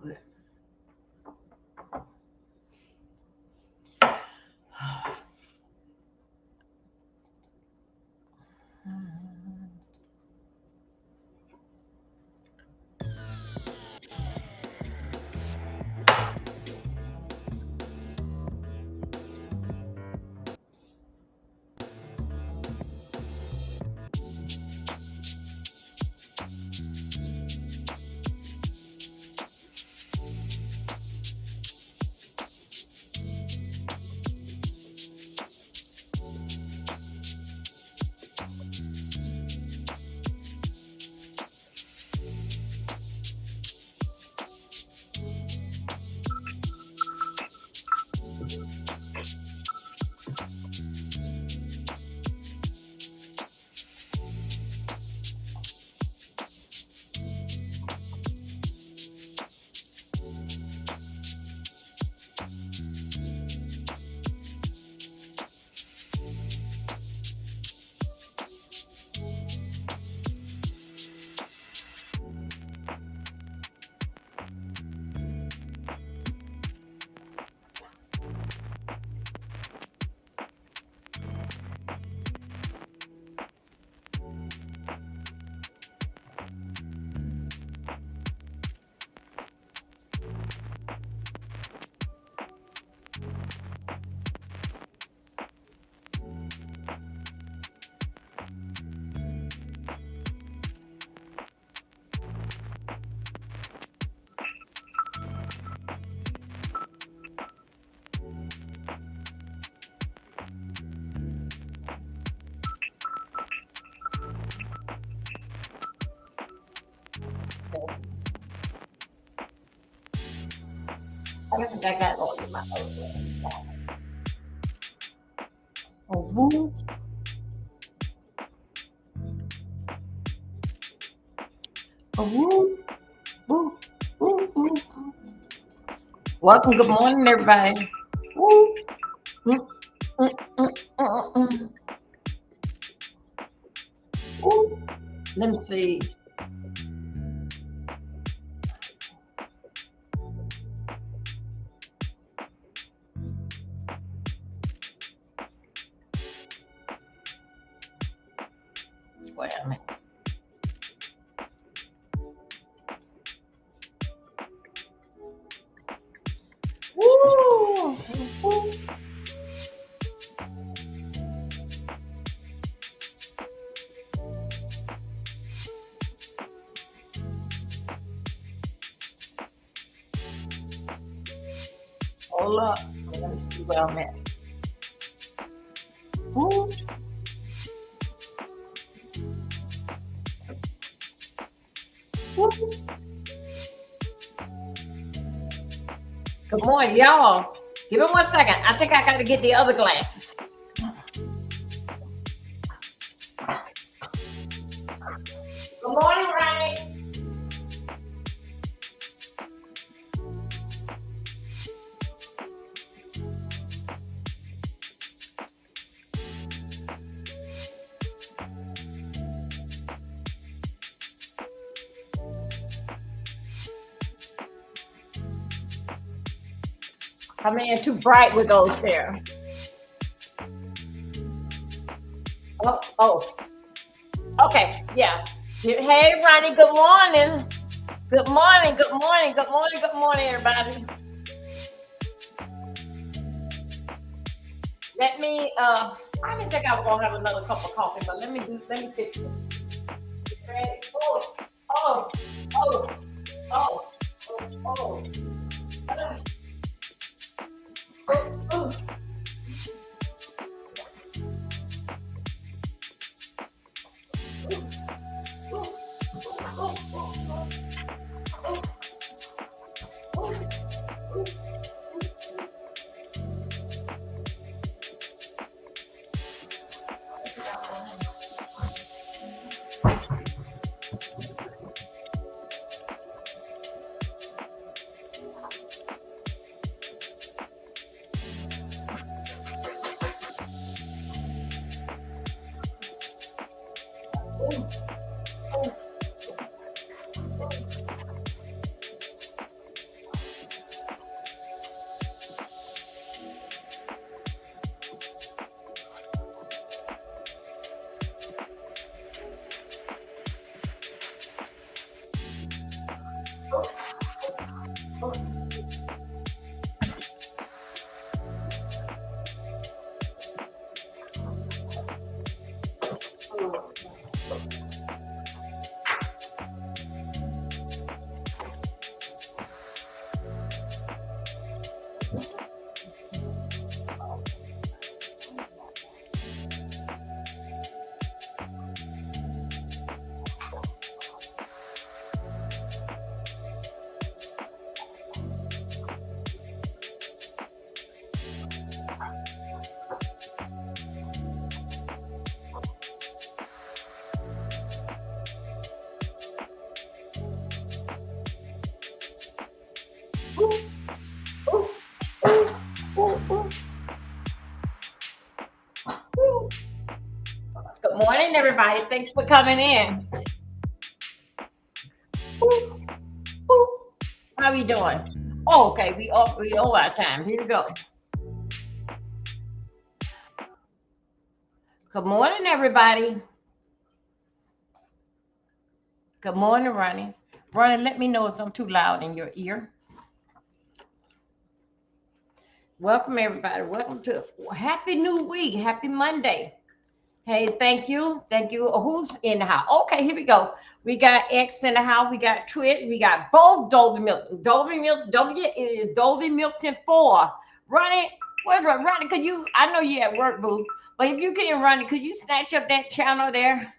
good. I think I got all in my other glass. Oh, woo. Oh, woo. Woo. Woo. Woo. Welcome. Good morning, everybody. Woo. Mm, mm, mm, mm, mm. Woo. Let me see. Wait a minute. Woo. Woo. Hold up. Let me see where I'm at. Woo. Woo. Good morning, y'all. Give me 1 second. I think I got to get the other glasses. Good morning, Ronnie. I'm in too bright with those there. Oh. Okay, yeah. Hey, Ronnie, good morning. Good morning, good morning, good morning, good morning, everybody. Let me, I didn't think I was gonna have another cup of coffee, but let me fix it. Ready? Oh, oh, oh, oh, oh, oh. Oh. Good morning, everybody. Thanks for coming in. How we doing? Oh, okay, we over our time. Here we go. Good morning, everybody. Good morning, Ronnie. Ronnie, let me know if I'm too loud in your ear. Welcome, everybody. Welcome to Happy New Week. Happy Monday. Hey, thank you. Thank you. Who's in the house? Okay, here we go. We got X in the house. We got Twit. We got both Dolby Milton. Dolby Milton. Don't forget, it is Dolby Milton 4. Ronnie, where's Ronnie? Could you, I know you at work, boo, but if you can, Ronnie, could you snatch up that channel there?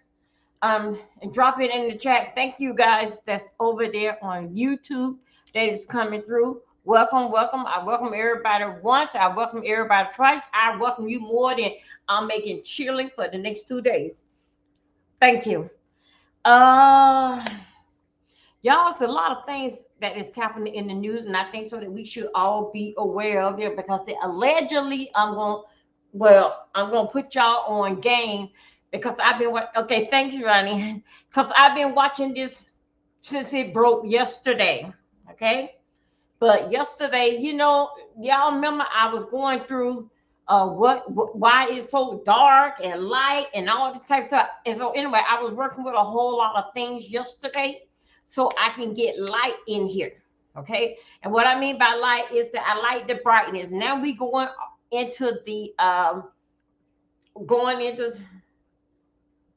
And drop it in the chat. Thank you guys that's over there on YouTube that is coming through. Welcome, welcome. I welcome everybody once. I welcome everybody twice. I welcome you more than I'm making chilling for the next 2 days. Thank you. Y'all, it's a lot of things that is happening in the news, and I think so that we should all be aware of it because they allegedly I'm gonna put y'all on game because I've been okay, thanks, Ronnie. Because I've been watching this since it broke yesterday. Okay. But yesterday, y'all remember I was going through why it's so dark and light and all this type of stuff. And so anyway, I was working with a whole lot of things yesterday so I can get light in here. Okay. And what I mean by light is that I like the brightness. Now we going into the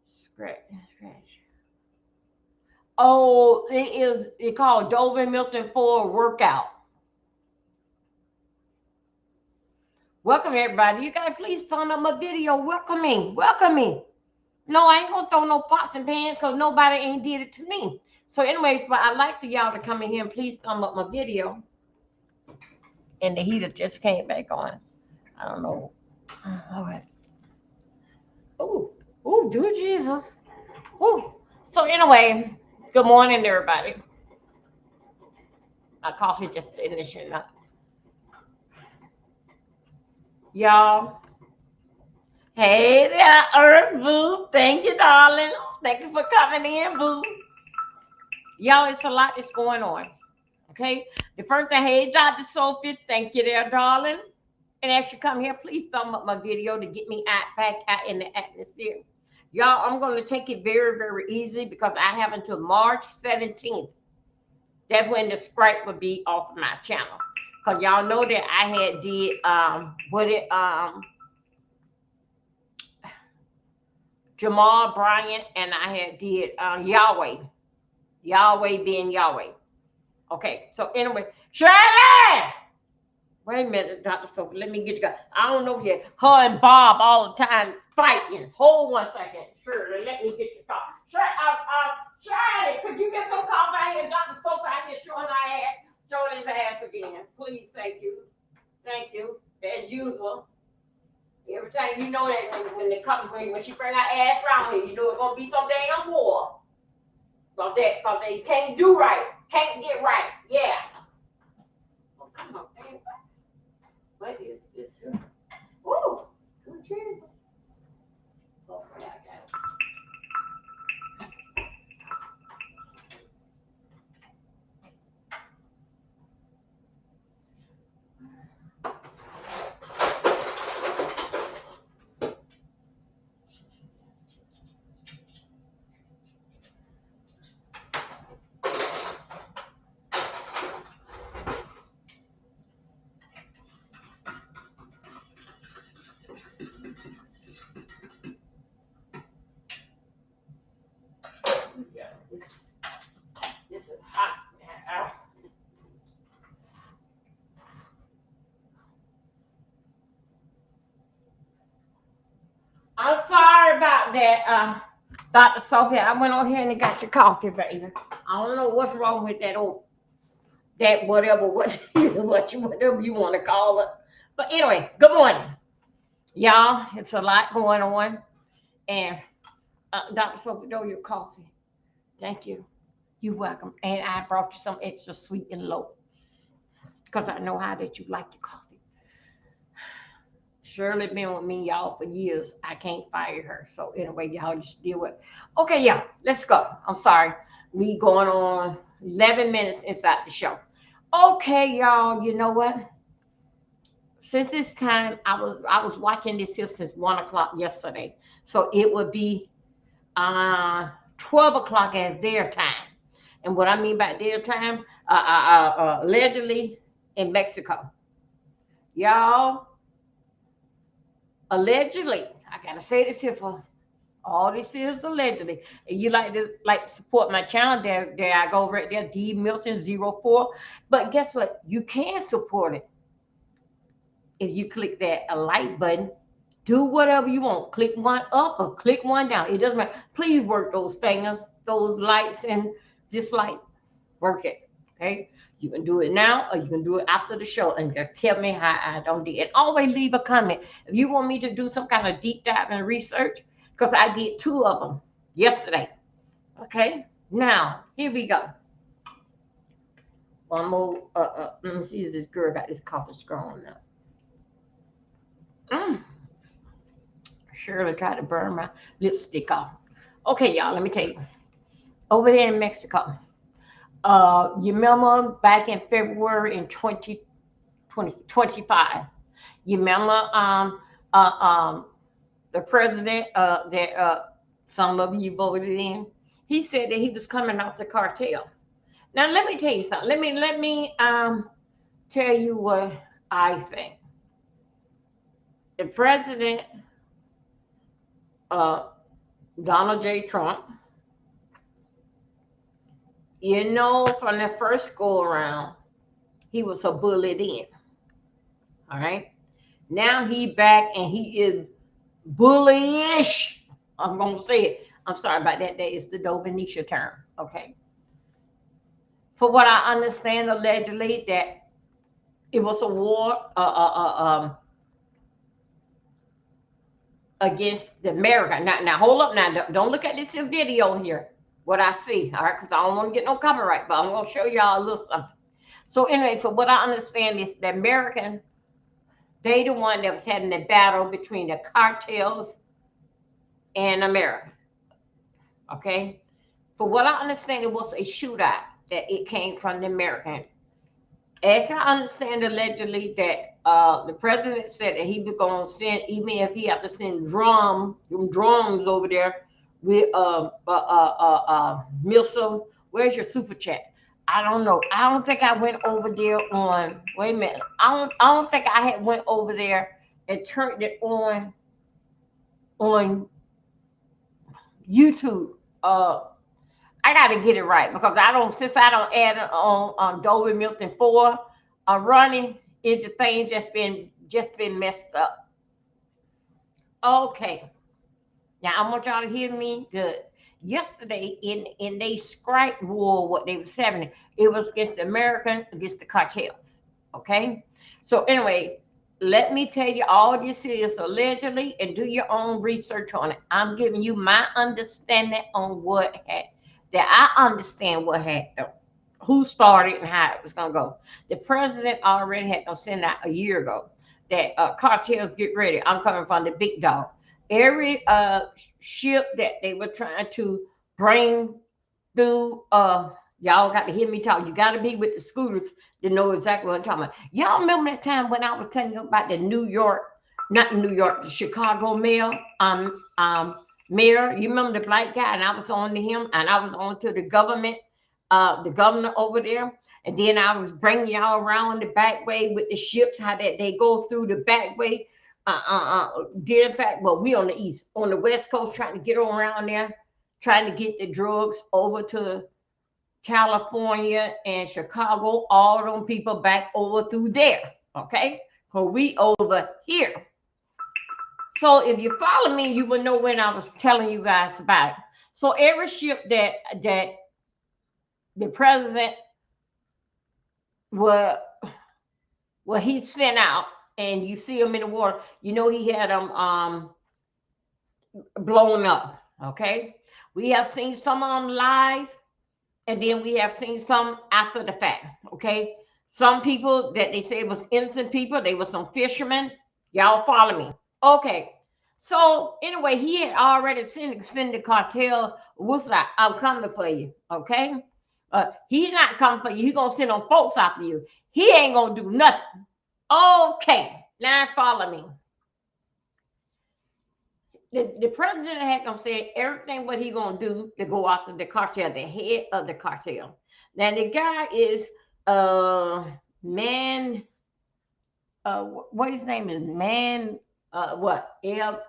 scratch. Oh, it's called Dolby Milton 4 workout. Welcome, everybody. You guys, please thumbs up my video. Welcome me. Welcome me. No, I ain't going to throw no pots and pans because nobody ain't did it to me. So anyways, but I'd like for y'all to come in here and please thumb up my video. And the heater just came back on. I don't know. All right. Oh, do Jesus. Ooh. So anyway, good morning, everybody. My coffee just finishing up. Y'all. Hey there, Earth Boo. Thank you, darling. Thank you for coming in, Boo. Y'all, it's a lot that's going on. Okay. The first thing, hey, Dr. Sophie, thank you there, darling. And as you come here, please thumb up my video to get me back out in the atmosphere. Y'all, I'm going to take it very, very easy because I have until March 17th. That's when the Sprite will be off of my channel. Because y'all know that I had did Jamal Bryant and I had did Yahweh. Yahweh being Yahweh. Okay, so anyway, Shirley! Wait a minute, Dr. Sophie, let me get you guys. I don't know yet. Her and Bob all the time fighting. Hold 1 second. Shirley, let me get your call. Shirley, could you get some coffee out here? Dr. Sophie out here showing his ass again. Please, thank you. Thank you. As usual. Every time you know that when they come, when she bring her ass around here, you know it's gonna be some damn war. Cause they can't do right, can't get right. Yeah. Oh, come on, man. What is this? Woo! Good Jesus. Oh, yeah, I got it. I'm sorry about that, Dr. Sophia. I went on here and got your coffee, baby. I don't know what's wrong with that old that whatever whatever you want to call it. But anyway, good morning, y'all. It's a lot going on, and Dr. Sophie, know your coffee. Thank you. You're welcome. And I brought you some extra sweet and low because I know how that you like your coffee. Shirley been with me, y'all, for years. I can't fire her. So anyway, y'all just deal with it. Okay, yeah, let's go. I'm sorry. We going on 11 minutes inside the show. Okay, y'all, you know what? Since this time, I was watching this here since 1 o'clock yesterday. So it would be 12 o'clock as their time. And what I mean by their time, allegedly in Mexico. Y'all, allegedly, I gotta say this here for all this is allegedly. And you like to support my channel, there I go right there, D Milton 04. But guess what? You can support it if you click that a like button. Do whatever you want. Click one up or click one down. It doesn't matter. Please work those fingers, those likes and dislike. Work it. Okay. You can do it now or you can do it after the show and just tell me how I don't do it. And always leave a comment. If you want me to do some kind of deep dive and research, because I did 2 of them yesterday. Okay. Now, here we go. One more. Let me see if this girl got this coffee strong now. Shirley tried to burn my lipstick off. Okay, y'all, let me tell you. Over there in Mexico, you remember back in February in 2025, you remember the president that some of you voted in? He said that he was coming off the cartel. Now, let me tell you something. Let me tell you what I think. The president, Donald J. Trump, you know, from the first go around, he was a bullied in. All right. Now he back and he is bullyish. I'm gonna say it. I'm sorry about that. That is the Dovenisha term. Okay. For what I understand, allegedly that it was a war against the America. Now hold up. Now don't look at this video here. What I see, all right? Because I don't want to get no copyright, but I'm gonna show y'all a little something. So anyway, for what I understand is the American, they the one that was having the battle between the cartels and America. Okay. For what I understand, it was a shootout that it came from the American. As I understand, allegedly that the president said that he was going to send, even if he had to send drums over there with missile. Where's your super chat? I don't know. I don't think I went over there on. Wait a minute. I don't think I had went over there and turned it on YouTube. I got to get it right because since I don't add it on Dolby Milton 4 running, it's just thing just been messed up. Okay. Now I want y'all to hear me good. Yesterday in they strike war, what they was having, it was against the American, against the cartels. Okay. So anyway, let me tell you, all this is allegedly, and do your own research on it. I'm giving you my understanding on what happened. That I understand what happened, who started and how it was going to go. The president already had to send out a year ago that cartels get ready. I'm coming from the big dog. Every ship that they were trying to bring through, y'all got to hear me talk. You got to be with the scooters to know exactly what I'm talking about. Y'all remember that time when I was telling you about the the Chicago mayor, mayor, you remember the black guy, and I was on to him, and I was on to the governor over there, and then I was bringing y'all around the back way with the ships, how that they go through the back way. Did in fact, well, we on the east, on the west coast, trying to get around there, trying to get the drugs over to California and Chicago, all them people back over through there. Okay, so we over here. So if you follow me, you will know when I was telling you guys about it. So every ship that the president will he sent out, and you see them in the water, you know he had them blown up. Okay, we have seen some of them live, and then we have seen some after the fact. Okay, some people that they say was innocent people, they were some fishermen. Y'all follow me? Okay. So anyway, he had already sent the cartel. What's that? I'm coming for you. Okay. He not coming for you. He gonna send on folks after you. He ain't gonna do nothing. Okay. Now follow me. The president had gonna say everything what he gonna do to go after the cartel, the head of the cartel. Now the guy is man, what his name is, man, what El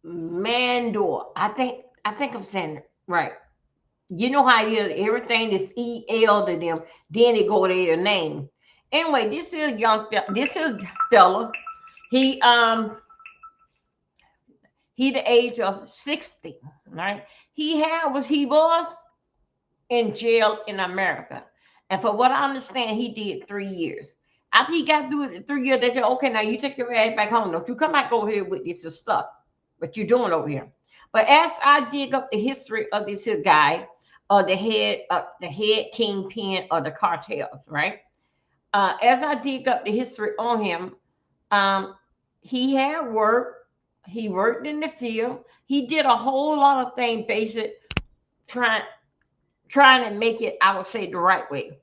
Mandor. I think I'm saying it right. You know how it is. Everything is EL to them. Then they go to their name. Anyway, this is this is fella. He he the age of 60, right? He was in jail in America. And for what I understand, he did 3 years. After he got through the 3 years, they said, okay, now you take your ass back home. Don't you come back over here with this stuff, what you're doing over here. But as I dig up the history of this here guy, the head kingpin of the cartels, right? As I dig up the history on him, um, he had work. He worked in the field. He did a whole lot of things, basic, trying trying to make it, I would say, the right way.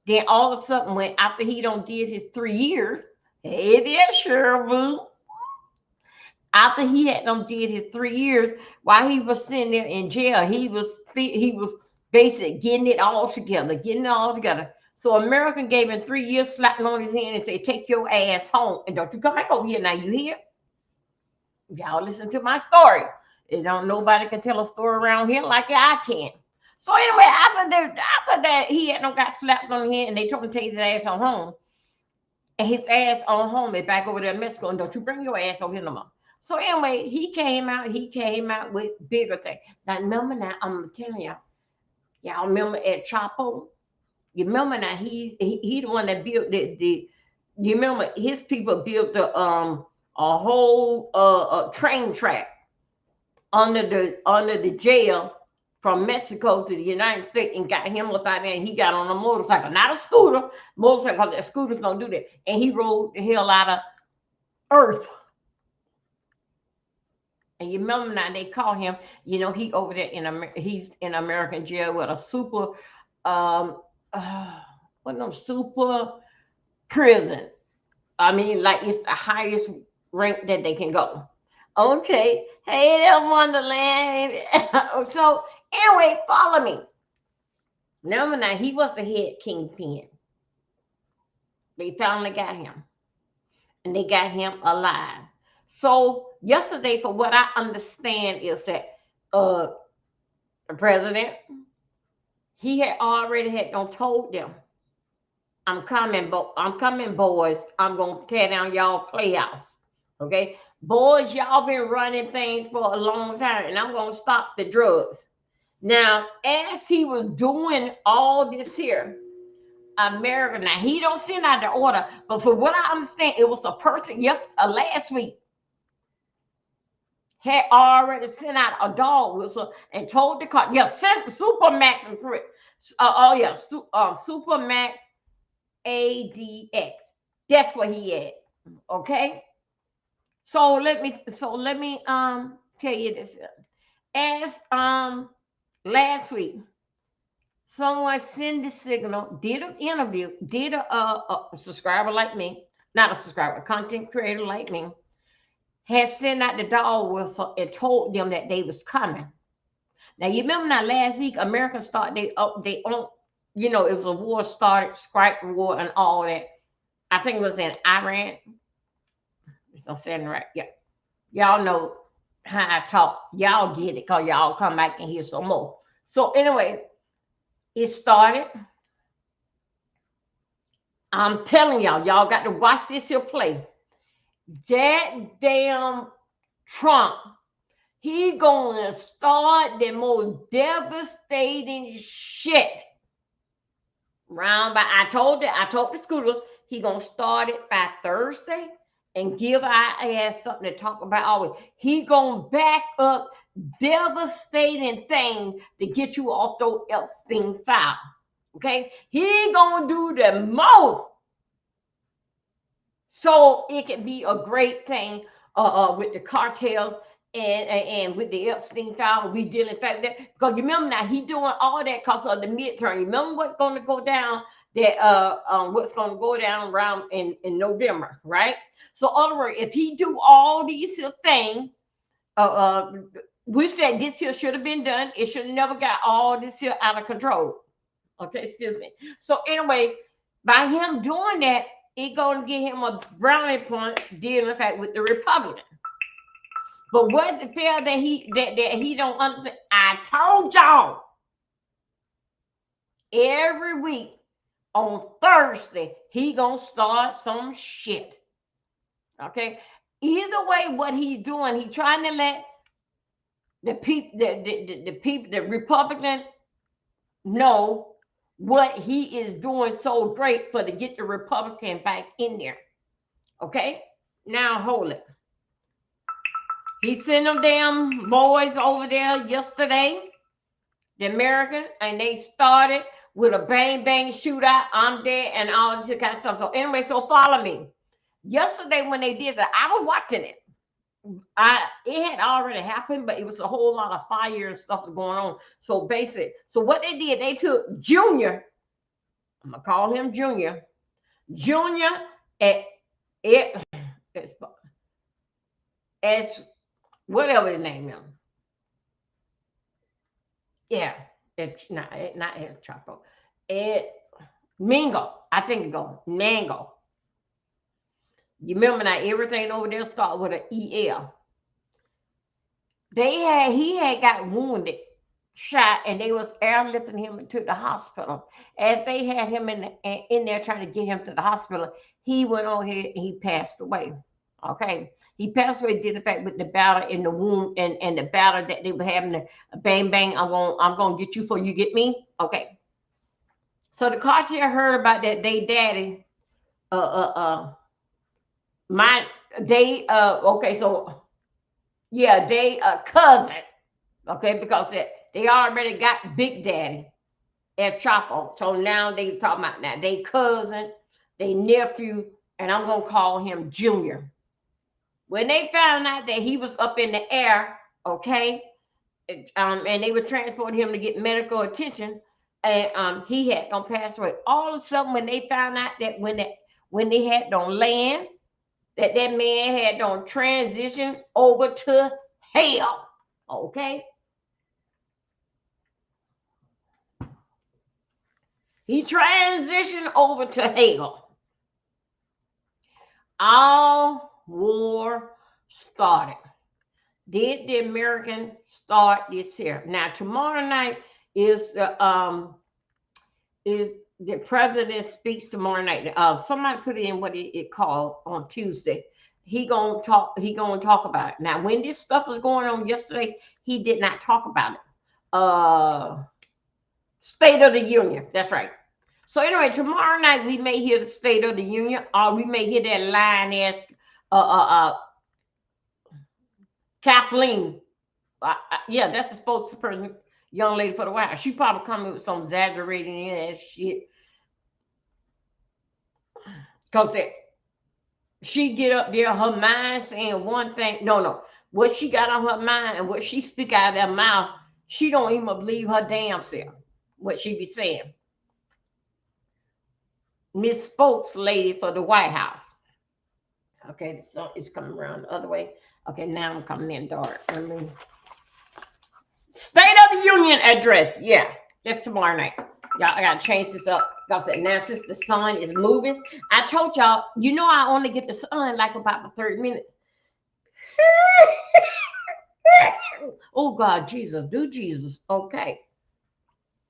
Then all of a sudden, when after he don't did his 3 years, hey there, Sherwood. After he had done did his 3 years, while he was sitting there in jail, he was basically getting it all together. So American gave him 3 years, slapping on his hand and said, "Take your ass home and don't you come back over here now. You hear? Y'all listen to my story. And don't nobody can tell a story around here like I can." So anyway, after that, he had no got slapped on the head, and they told him to take his ass on home. And his ass on home is back over there in Mexico, and don't you bring your ass over here no more. So anyway, he came out with bigger things. Now remember now, I'm telling y'all remember at Chapo? You remember now he the one that built the you remember his people built a whole train track under the jail from Mexico to the United States, and got him up out there, and he got on a motorcycle, not a scooter. Motorcycle, the scooters don't do that. And he rode the hell out of earth. And you remember now they call him, he over there he's in American jail with a super what no super prison. I mean, like it's the highest rank that they can go. Okay. Hey there, Wonderland. So anyway, follow me. Number 9, he was the head kingpin. They finally got him. And they got him alive. So yesterday, for what I understand, is that the president, he had already told them, I'm coming, boys. I'm gonna tear down y'all playhouse. Okay. Boys, y'all been running things for a long time, and I'm gonna stop the drugs. Now, as he was doing all this here, America, now he don't send out the order, but for what I understand, it was a person last week had already sent out a dog whistle and told the car, Super Max and Fritz. Super Max ADX. That's what he had. Okay. So let me tell you this. As last week, someone sent the signal, did an interview, did a subscriber like me, not a subscriber, a content creator like me, had sent out the dog whistle and told them that they was coming. Now you remember now last week, Americans started they on, it was a war started, Stripe war and all that. I think it was in Iran. I'm saying right. Yeah. Y'all know how I talk. Y'all get it because y'all come back and hear some more. So anyway, it started. I'm telling y'all got to watch this here play. that damn Trump, he gonna start the most devastating shit round by. I told the scooter he gonna start it by Thursday and give our ass something to talk about always. He gonna back up devastating things to get you off those Epstein file. Okay, he gonna do the most so it can be a great thing with the cartels and with the Epstein file. We dealing in fact that because you remember now he doing all that because of the midterm. You remember what's going to go down that what's going to go down around in November, right? So other words, if he do all these things, which that this here should have been done, it should have never got all this here out of control. Okay, excuse me. So anyway, by him doing that, it's going to give him a brownie point dealing in fact with the Republican. But what's the fair that he don't understand? I told y'all every week on Thursday he gonna start some shit. Okay. Either way, what he's doing, he trying to let the people, the people, the Republican know what he is doing so great for to get the Republican back in there. Okay, now hold it. He sent them damn boys over there yesterday, the American, and they started with a bang bang shootout. I'm dead and all this kind of stuff. So anyway, so follow me. Yesterday when they did that, I was watching it. It had already happened, but it was a whole lot of fire and stuff going on. So basically, so what they did, they took Junior. I'm gonna call him Junior. Junior at it as whatever his name is. Yeah, it's not El Chapo. It Mingo. I think it go Mango. You remember now everything over there start with an EL. He had got wounded, shot, and they was airlifting him to the hospital. As they had him in there trying to get him to the hospital, he went on here and he passed away. Okay, he passed away did the fact with the battle in the wound and the battle that they were having the bang bang. I'm gonna get you for you get me. Okay, so the cartel heard about that. They daddy, uh, uh, uh, my they okay, so yeah, they cousin. Okay, because they already got Big Daddy at Chapo. So now they talking about now they cousin, they nephew, and I'm gonna call him Junior. When they found out that he was up in the air, okay, and they were transporting him to get medical attention, and he had gonna pass away. All of a sudden, when they found out that when they had on land, that man had on transition over to hell. Okay, he transitioned over to hell. All war started. Did the American start this here? Now tomorrow night is the president speaks tomorrow night. Somebody put in what it called on Tuesday. He gonna talk about it. Now when this stuff was going on yesterday, he did not talk about it. State of the Union. That's right. So anyway, tomorrow night we may hear the State of the Union, or we may hear that lying ass Kathleen. Yeah, that's the spokesperson, young lady for the White House. She probably coming with some exaggerating ass shit. Because she get up there, her mind saying one thing. No. What she got on her mind and what she speak out of her mouth, she don't even believe her damn self. What she be saying. Miss Spokes lady for the White House. Okay, the sun is coming around the other way. Okay, now I'm coming in dark. State of the Union address. Yeah, that's tomorrow night. Y'all, I gotta change this up. Because now since the sun is moving, I told y'all, I only get the sun like about for 30 minutes. Oh God, Jesus, do Jesus. Okay.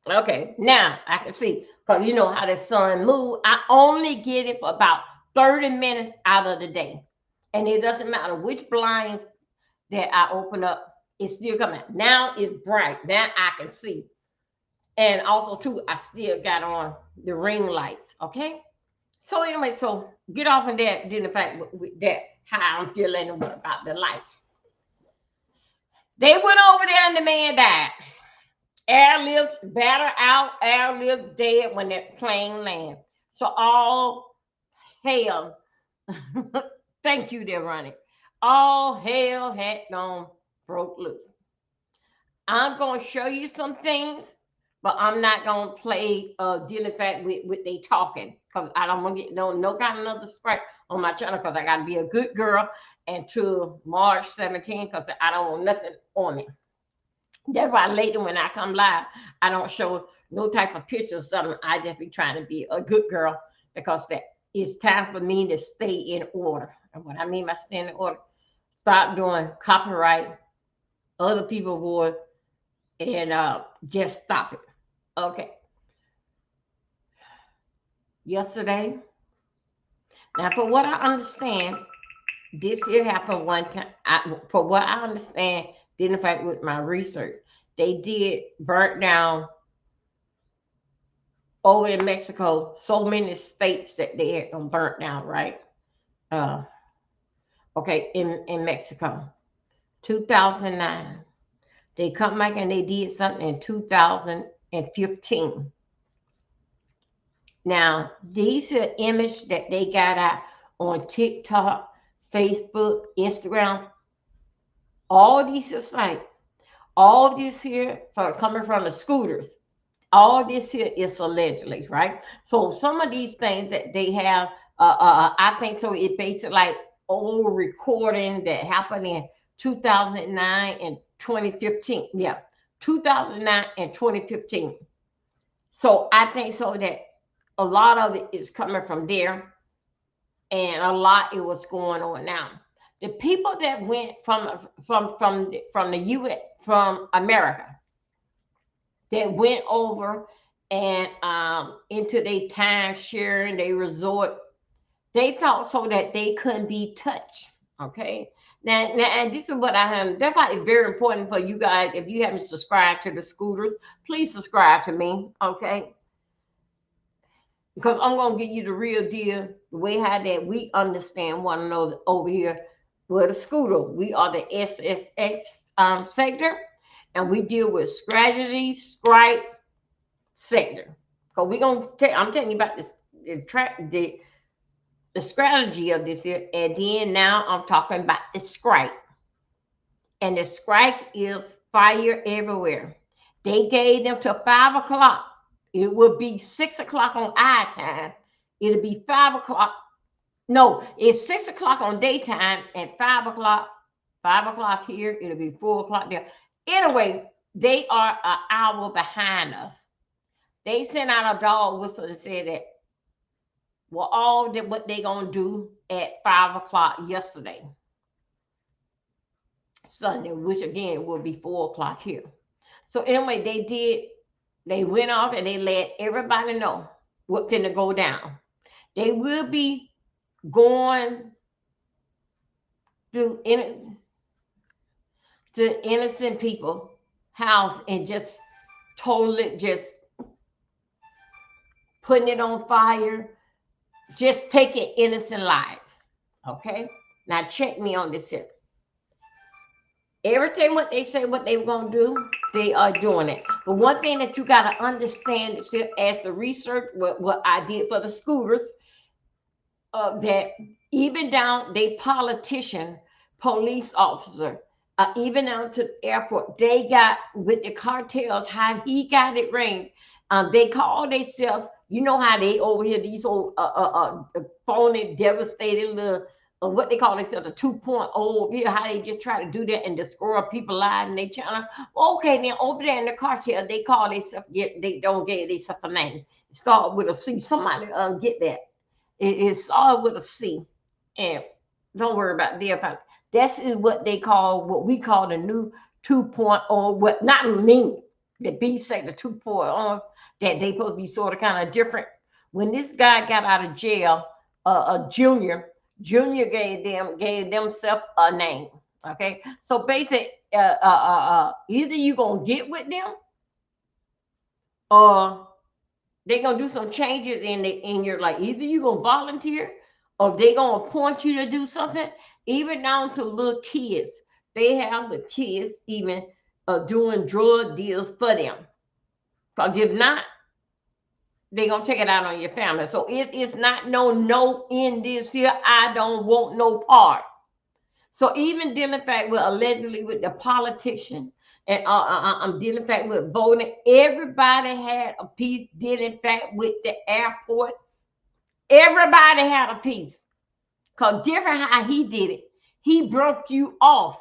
Okay, now I can see, because you know how the sun moves. I only get it for about 30 minutes out of the day. And it doesn't matter which blinds that I open up, it's still coming. Now it's bright. Now I can see. And also too, I still got on the ring lights. Okay. So anyway, so get off of that. Then the fact with that how I'm feeling about the lights. They went over there and the man died. Airlift batter out, airlift dead when that plane land. So all hell, thank you there, Ronnie. All hell had gone broke loose. I'm gonna show you some things, but I'm not gonna play dealing fact with they talking because I don't want to get no kind of another strike on my channel because I gotta be a good girl until March 17th because I don't want nothing on me. That's why later when I come live, I don't show no type of pictures or something. I just be trying to be a good girl because that it's time for me to stay in order. And what I mean by staying in order, stop doing copyright, other people's voice, and just stop it. Okay. Yesterday, now for what I understand, this here happened one time. For what I understand, didn't affect with my research. They did burnt down over in Mexico so many states that they had them burnt down, right? Uh, okay, in Mexico, 2009. They come back and they did something in 2015. Now, these are images that they got out on TikTok, Facebook, Instagram, all these are sites. All this here for coming from the scooters. All this here is allegedly, right? So some of these things that they have, I think so. It basically like old recording that happened in 2009 and 2015. Yeah, 2009 and 2015. So I think so that a lot of it is coming from there, and a lot it was going on now. The people that went from the U.S. from America that went over and into their time sharing, they resort, they thought so that they couldn't be touched. Okay. Now, and this is what I have. That's why it's very important for you guys. If you haven't subscribed to the scooters, please subscribe to me. Okay. Because I'm gonna give you the real deal, the way how that we understand one another over here with a scooter. We are the SSX sector, and we deal with strategies, strikes, sector. So we're gonna I'm telling you about this the strategy of this here, and then now I'm talking about the strike. And the strike is fire everywhere. They gave them till 5 o'clock. It will be 6 o'clock on our time. It'll be 5 o'clock. No, it's 6 o'clock on daytime and 5 o'clock. 5 o'clock here. It'll be 4 o'clock there. Anyway, they are an hour behind us. They sent out a dog whistle and said that well, all that what they gonna do at 5 o'clock yesterday, Sunday, which again will be 4 o'clock here. So anyway, they went off and they let everybody know what's gonna go down. They will be going to innocent people house and just totally just putting it on fire, just taking innocent lives. Okay. Now check me on this here. Everything what they say what they were gonna do, they are doing it. But one thing that you gotta understand is that as the research, what I did for the scooters, that even down they politician, police officer, even down to the airport, they got with the cartels how he got it ring. They call themselves, you know how they over here these old phony, devastating little what they call themselves a 2.0 over here, how they just try to do that and destroy people lives and they channel. Okay, then over there in the cartel, they call themselves, they don't get themselves a name. Start with a C. Somebody get that. It started with a C. And don't worry about that. That is what they call, what we call the new 2.0, what not me, the B say the 2.0, that they supposed to be sort of kind of different. When this guy got out of jail, a junior, Junior gave themselves a name. Okay, so basically, either you gonna get with them, or they're gonna do some changes in your life. Either you gonna volunteer, or they gonna appoint you to do something. Even down to little kids, they have the kids even doing drug deals for them. Because if not, they're gonna take it out on your family. So it is not no in this here. I don't want no part. So even dealing fact with allegedly with the politician, and I'm dealing fact with voting. Everybody had a piece dealing fact with the airport. Everybody had a piece. Cause different how he did it. He broke you off.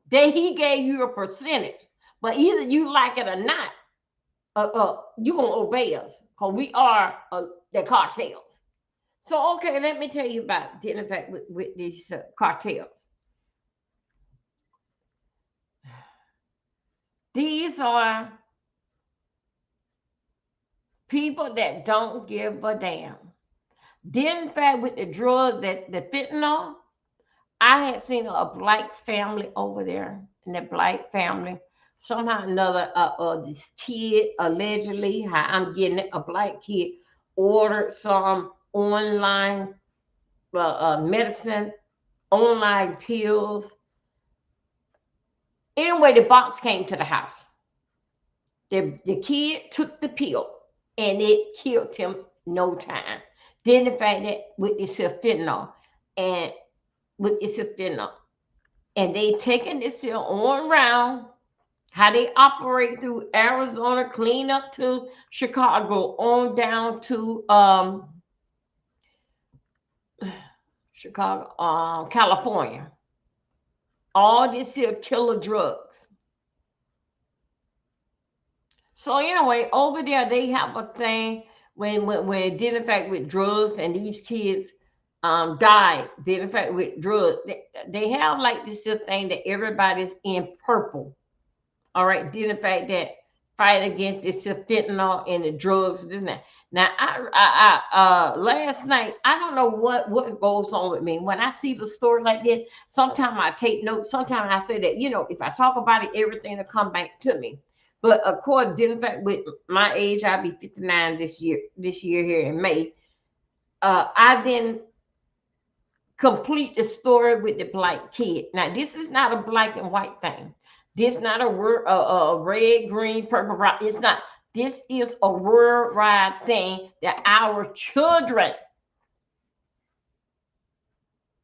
Then he gave you a percentage. But either you like it or not, you gonna obey us. Cause we are the cartels. So okay, let me tell you about dealing fact with these cartels. These are people that don't give a damn. Then, in fact, with the drugs, that the fentanyl, I had seen a black family over there, and that black family somehow or another, this kid allegedly, how I'm getting it, a black kid ordered some online medicine, online pills. Anyway, the box came to the house. The kid took the pill and it killed him no time. Then the fact that with this fentanyl and with this fentanyl, and they taking this here on around how they operate through Arizona, clean up to Chicago, on down to Chicago, California. All this here killer drugs. So anyway, over there they have a thing when dealing in fact with drugs, and these kids died dealing in fact with drugs. They have like this little thing that everybody's in purple. All right, dealing in fact that fight against this fentanyl and the drugs, this and that. Now last night, I don't know what goes on with me when I see the story like this. Sometimes I take notes. Sometimes I say that, if I talk about it, everything will come back to me. But of course, in fact, with my age, I'll be 59 this year here in May. I then complete the story with the black kid. Now, this is not a black and white thing. This not a word, red, green, purple, brown. It's not. This is a worldwide thing that our children.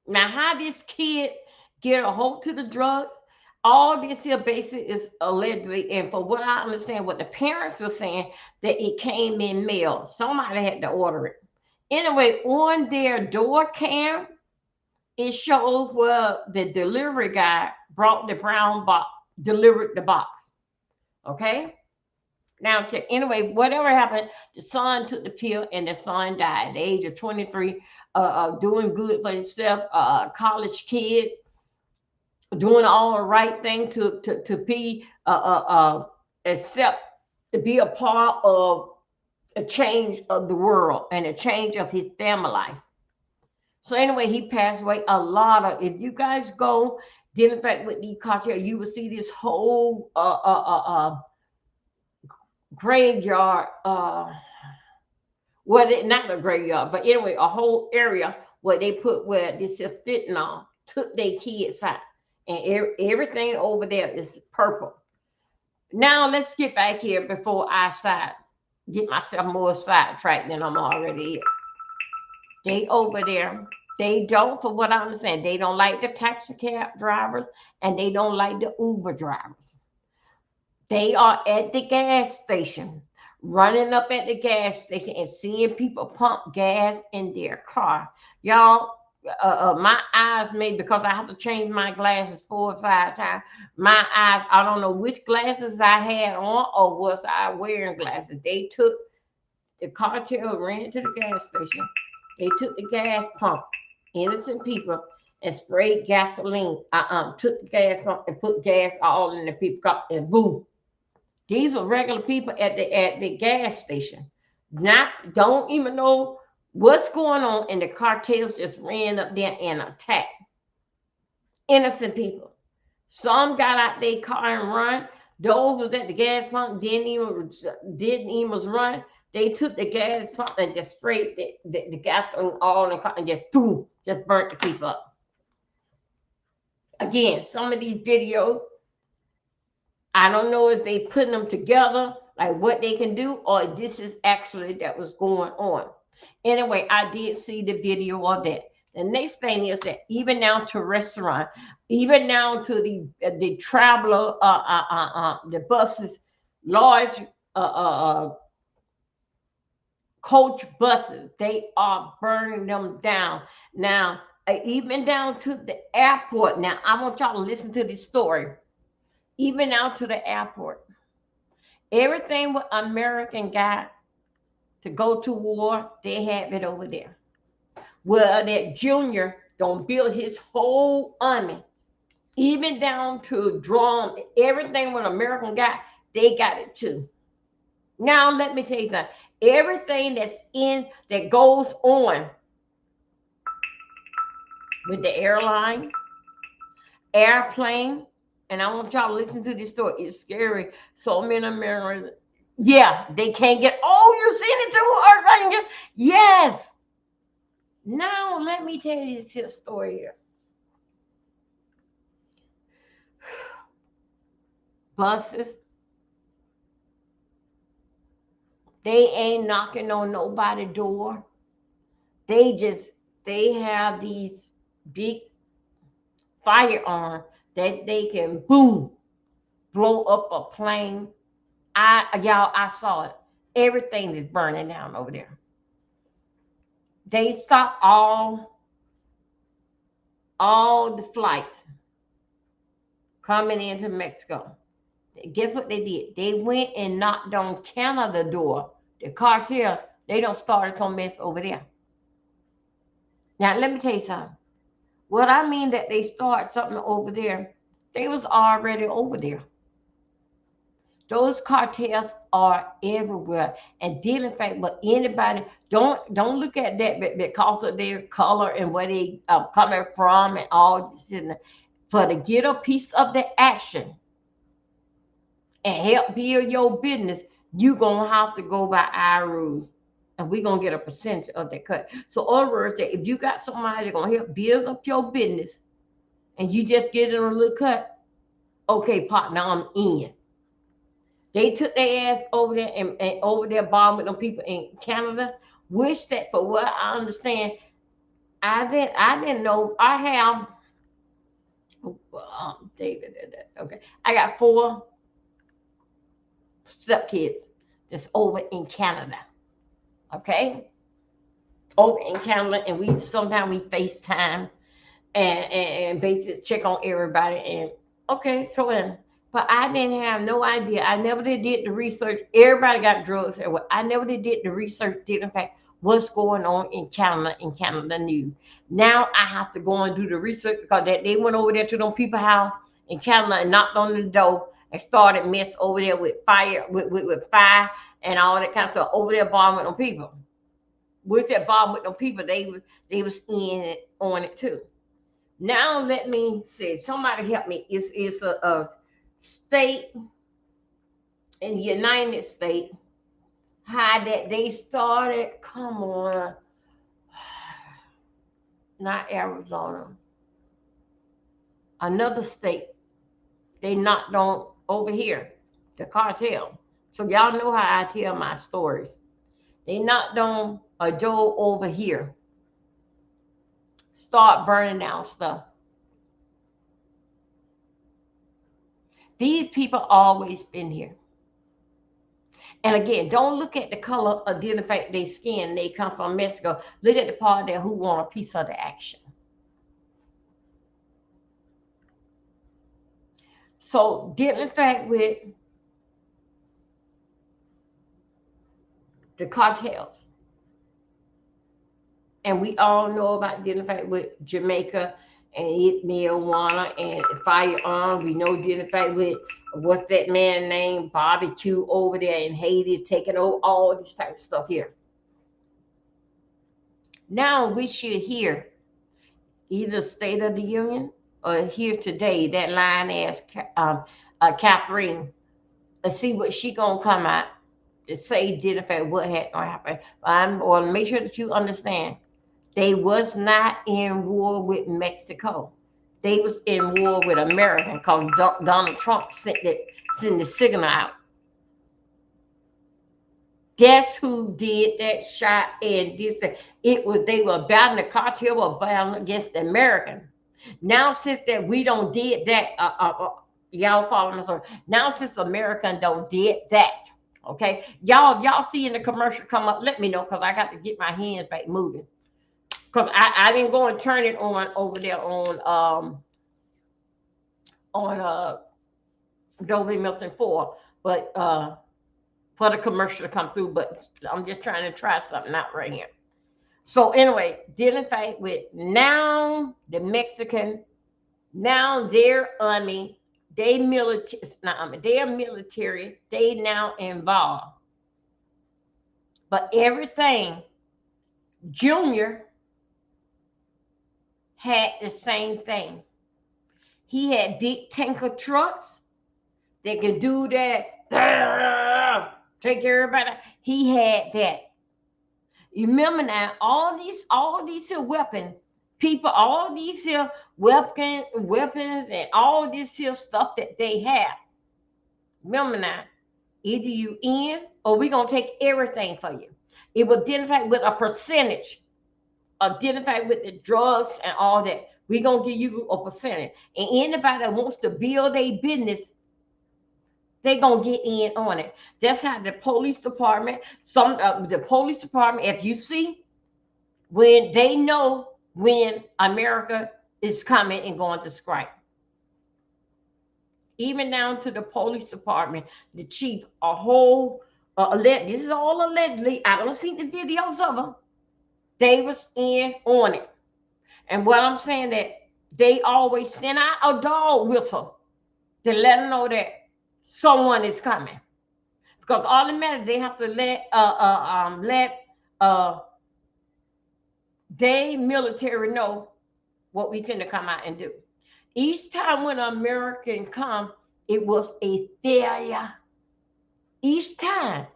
Now, how this kid get a hold to the drugs? All this here basic is allegedly, and for what I understand, what the parents were saying, that it came in mail. Somebody had to order it. Anyway, on their door cam, it shows where the delivery guy brought the brown box, delivered the box. Okay. Now, anyway, whatever happened, the son took the pill and the son died at the age of 23, doing good for himself, college kid, doing all the right thing to be accept, to be a part of a change of the world and a change of his family life. So anyway, he passed away. A lot of, if you guys go deal in fact with the cartel, you will see this whole graveyard. Well, not a graveyard, but anyway, a whole area where they put where this is fentanyl took their kids out, and everything over there is purple. Now let's get back here before I get myself more sidetracked than I'm already here. They over there. They don't, for what I understand, they don't like the taxi cab drivers and they don't like the Uber drivers. They are at the gas station, running up at the gas station and seeing people pump gas in their car. Y'all, my eyes made, because I have to change my glasses 4 or 5 times. My eyes, I don't know which glasses I had on or was I wearing glasses. They took the cartel, ran to the gas station. They took the gas pump, innocent people, and sprayed gasoline. Took the gas pump and put gas all in the people car, and boom. These were regular people at the gas station. Not, don't even know What's going on? And the cartels just ran up there and attacked innocent people. Some got out their car and run. Those was at the gas pump didn't even run. They took the gas pump and just sprayed the gasoline all in the car and just burnt the people up. Again, some of these videos, I don't know if they putting them together, like what they can do, or this is actually that was going on. Anyway, I did see the video of that. The next thing is that even now to restaurant, even now to the traveler, the buses, large coach buses, they are burning them down now. Even down to the airport. Now I want y'all to listen to this story. Even out to the airport, everything what American got to go to war, they have it over there. Well, that Junior don't build his whole army, even down to drum, everything what American got, they got it too. Now let me tell you something. Everything that goes on with the airplane, and I want y'all to listen to this story. It's scary. So many Americans, yeah, they can't get. Oh, you seen it too, Earth? Yes. Now let me tell you this story here. Buses, they ain't knocking on nobody's door. They have these big firearms that they can boom blow up a plane. I saw it. Everything is burning down over there. They stopped all the flights coming into Mexico. Guess what they did? They went and knocked on Canada door. The cartel, they don't start some mess over there. Now let me tell you something. What I mean that they start something over there, they was already over there. Those cartels are everywhere and dealing fact. But anybody don't look at that because of their color and where they coming from and all this. For to get a piece of the action and help build your business, you gonna have to go by our rules, and we're gonna get a percentage of that cut. So, in other words, that if you got somebody that's gonna help build up your business, and you just get in a little cut, okay, partner, I'm in. They took their ass over there and over there bombing with them people in Canada. Wish that, for what I understand, I didn't know. I have David. Okay, I got 4 stepkids that's over in Canada. Okay, over in Canada, and we sometimes we FaceTime and basically check on everybody. And okay, so but I didn't have no idea. I never did the research. Everybody got drugs. I never did the research. Did in fact what's going on in Canada news. Now I have to go and do the research because they went over there to them people house in Canada and knocked on the door and started mess over there with fire with fire and all that kind of stuff over there bombing them people. With that bomb with them people, they was in it on it too. Now let me see. Somebody help me. It's a state in the United States. How that they started? Come on, not Arizona. Another state. They knocked on over here. The cartel. So y'all know how I tell my stories. They knocked on a door over here. Start burning down stuff. These people always been here. And again, don't look at the color of the fact their skin. They come from Mexico. Look at the part there who want a piece of the action. So dealing fact with the cartels. And we all know about dealing fact with Jamaica and marijuana and firearm. We know dealing fact with what's that man named barbecue over there in Haiti, taking over all this type of stuff here. Now we should hear either State of the Union or here today that line ass Catherine. Let's see what she gonna come out to say did affect what had gonna happen. I'm or make sure that you understand they was not in war with Mexico. They was in war with America because Donald Trump sent the signal out. Guess who did that shot and this? It was they were battling the cartel were battling against the American. Now since that we don't did that, y'all follow me? So now since American don't did that, okay, y'all see in the commercial come up. Let me know because I got to get my hands back moving because I didn't go and turn it on over there on Dolby Milton 4, but for the commercial to come through. But I'm just trying to try something out right here. So anyway, dealing fight with now the Mexican, now their army, they military, not army, they are military, they now involved. But everything, Junior had the same thing. He had big tanker trucks that could do that, take everybody. He had that. You remember now, all these here weapon people, all these here weapons, and all this here stuff that they have. Remember now, either you in or we gonna take everything for you. It will identify with a percentage, identify with the drugs and all that. We gonna give you a percentage. And anybody that wants to build a business, they gonna get in on it. That's how the police department, the police department, if you see, when they know when America is coming and going to strike. Even down to the police department, the chief, a whole, this is all allegedly, I don't see the videos of them. They was in on it. And what I'm saying that they always send out a dog whistle to let them know that someone is coming. Because automatically they have to let they military know what we finna come out and do. Each time when an American come, it was a failure. Each time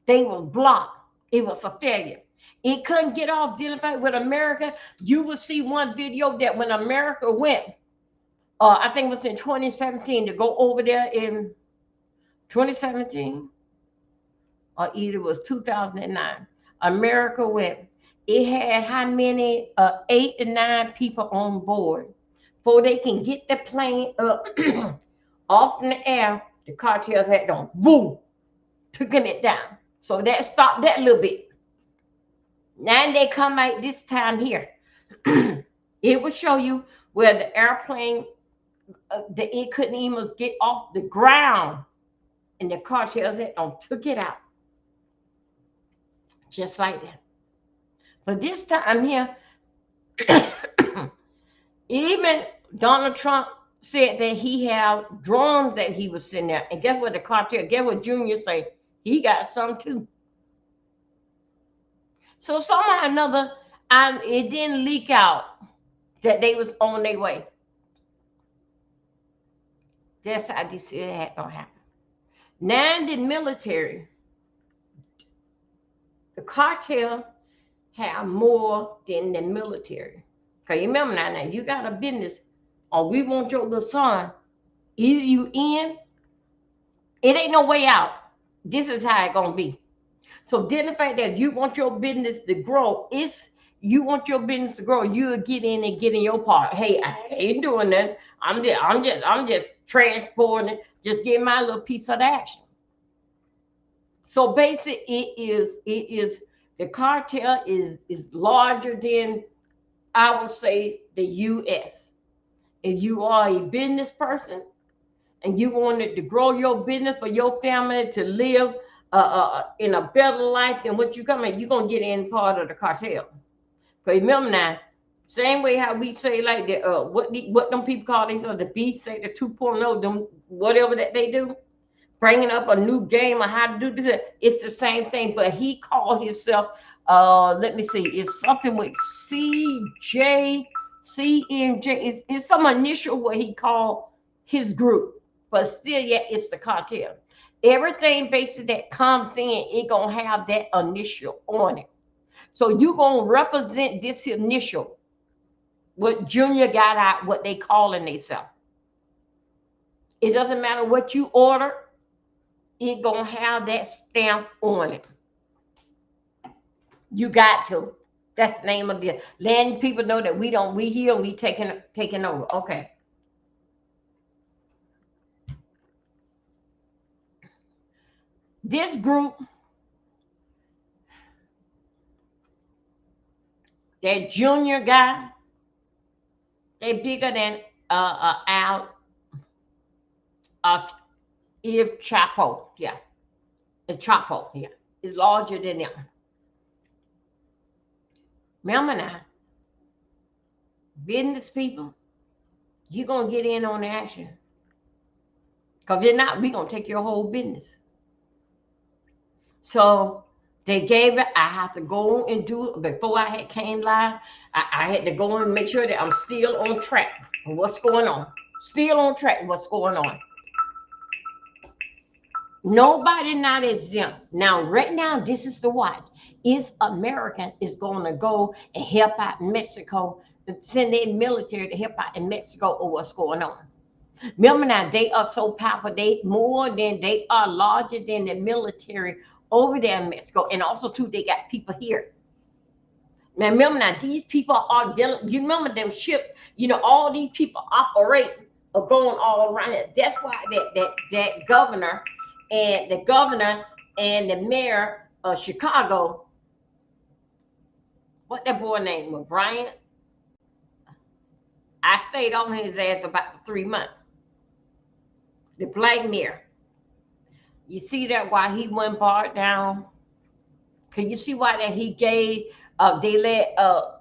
they was blocked, it was a failure. It couldn't get off dealing with America. You will see one video that when America went, I think it was in 2017 to go over there in 2017, or either it was 2009. America went. It had how many? 8 to 9 people on board. Before they can get the plane up off in the air, the cartels had done boom, taking it down. So that stopped that little bit. Now they come out this time here. It will show you where the airplane, it couldn't even get off the ground, and the cartels had done took it out. Just like that. But this time here, even Donald Trump said that he had drones that he was sitting there. And guess what the cartel, guess what Junior say? He got some too. So somehow or another, it didn't leak out that they was on their way. That's how this had gonna happen. Now the military, the cartel have more than the military. Because you remember now, you got a business, or we want your little son, either you in, it ain't no way out. This is how it gonna be. So then the fact that you want your business to grow, you want your business to grow, you'll get in and get in your part. Hey, I ain't doing that. I'm just transporting it, just getting my little piece of the action. So basically, it is the cartel is larger than, I would say, the U.S. If you are a business person and you wanted to grow your business for your family to live in a better life than what you come in, you're going to get in part of the cartel. Because remember now, same way how we say like the what them people call themselves, the beast, say the 2.0, them whatever that they do. bringing up a new game on how to do this. It's the same thing, but he called himself, let me see, it's something with CJ, CMJ. It's some initial what he called his group, but still, yet it's the cartel. Everything basically that comes in, it gonna have that initial on it. So you gonna represent this initial, what Junior got out, what they calling themselves. It doesn't matter what you order, it gonna have that stamp on it. You got to. That's the name of the letting people know that we here, we taking over. Okay. This group, that Junior guy, they bigger than Al uh if Chapo. Yeah. The Chapo, yeah. It's larger than them. Remember now, business people, you gonna get in on the action. Because if not, we gonna take your whole business. So they gave it. I have to go and do it. Before I had came live, I had to go and make sure that I'm still on track of what's going on. Still on track of what's going on. Nobody not exempt. Now, right now, this is the watch. Is American is going to go and help out Mexico, send their military to help out in Mexico or what's going on. Remember now, they are so powerful. They are larger than the military over there in Mexico. And also, too, they got people here. Now, remember now, these people are dealing. You remember them ship, all these people operate are going all around here. That's why that governor and the mayor of Chicago, what that boy name was, Brian. I stayed on his ass about 3 months. The black mayor. You see that why he went barred down? Can you see why that he gave? They let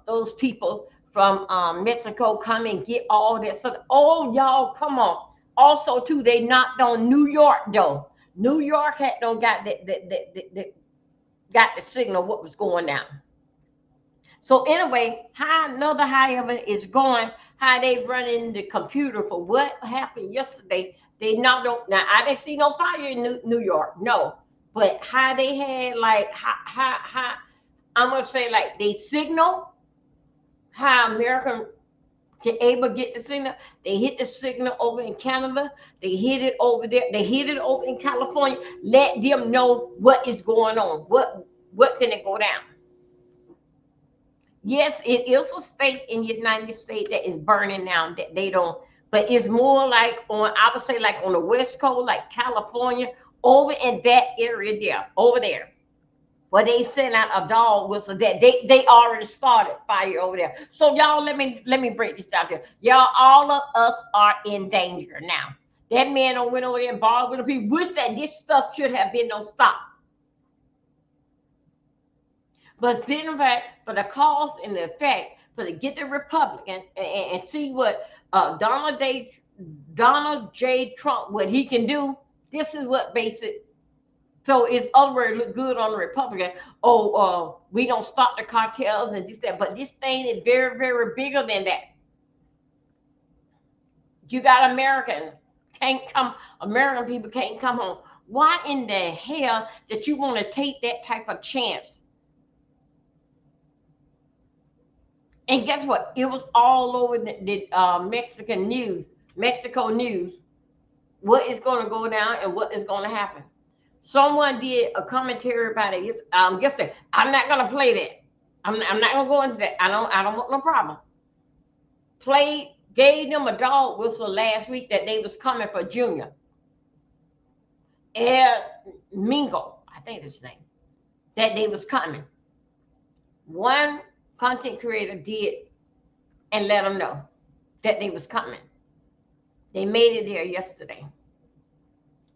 those people from Mexico come and get all that stuff. Oh, y'all, come on. Also, too, they knocked on New York though. New York had don't got got the signal what was going down. So anyway, however is going, how they running the computer for what happened yesterday. They not don't now. I didn't see no fire in New York, no. But how they had like how I'm gonna say like they signal how American can able to get the signal. They hit the signal over in Canada. They hit it over there. They hit it over in California. Let them know what is going on. What can it go down? Yes, it is a state in the United States that is burning now that they don't, but it's more like I would say like on the West Coast, like California, over in that area there, over there, where they sent out a dog whistle that they already started fire over there. So y'all, let me break this down here. Y'all, all of us are in danger now. That man went over there and barred with the people. Wish that this stuff should have been no stop. But then, in fact, for the cause and the effect, for to get the Republican and see what Donald J. Trump, what he can do, this is what basic. So it's other words look good on the Republican. Oh, we don't stop the cartels and this, that. But this thing is very, very bigger than that. You got American people can't come home. Why in the hell that you want to take that type of chance? And guess what? It was all over the Mexico news, what is going to go down and what is going to happen. Someone did a commentary about it. Guess that I'm not going to play that. I'm not going to go into that. I don't want no problem. Gave them a dog whistle last week that they was coming for Junior. Ed Mingo, I think his name, that they was coming. One content creator did and let them know that they was coming. They made it there yesterday.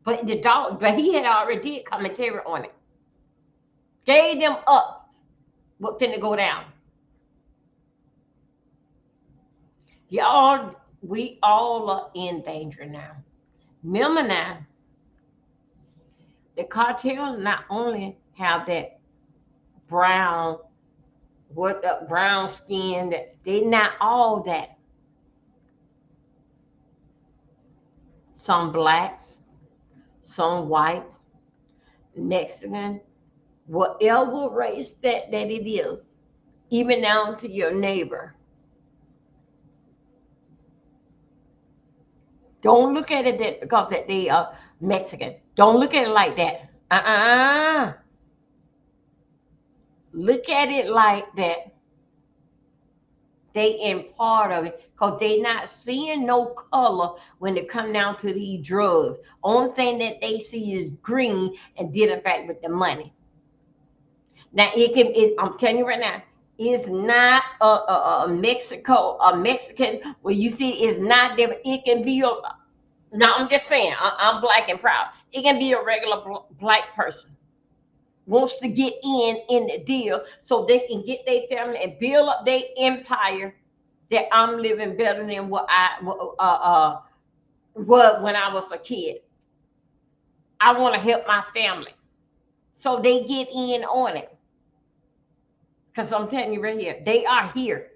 But he had already did commentary on it. Gave them up what finna go down. Y'all, we all are in danger now. Remember now, The cartels not only have that brown, what the brown skin, that they not all that. Some blacks, some whites, Mexican, whatever race that it is, even down to your neighbor. Don't look at it that because that they are Mexican. Don't look at it like that. Look at it like that. They in part of it because they not seeing no color when they come down to these drugs. Only thing that they see is green and deal in fact with the money. Now I'm telling you right now, it's not a Mexico, a Mexican where you see it's not there. It can be a, now I'm just saying, I'm black and proud. It can be a regular black person wants to get in the deal so they can get their family and build up their empire. That I'm living better than what I was when I was a kid. I want to help my family, so they get in on it. Because I'm telling you right here, they are here.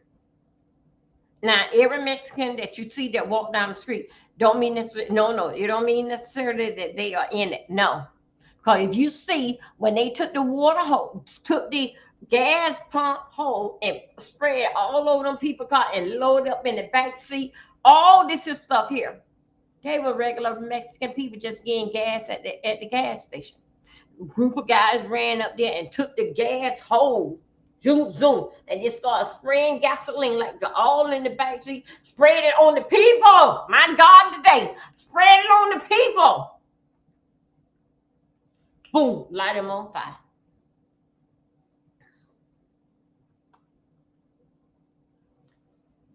Now, every Mexican that you see that walk down the street don't mean necessarily, no, it don't mean necessarily that they are in it. No. Because if you see when they took the water hose, took the gas pump hole and spread all over them people car and load up in the back seat, all this is stuff here. They were regular Mexican people just getting gas at the gas station. A group of guys ran up there and took the gas hole, zoom, zoom, and just started spraying gasoline like all in the back seat, sprayed it on the people. My God, today, spread it on the people. Boom, light them on fire.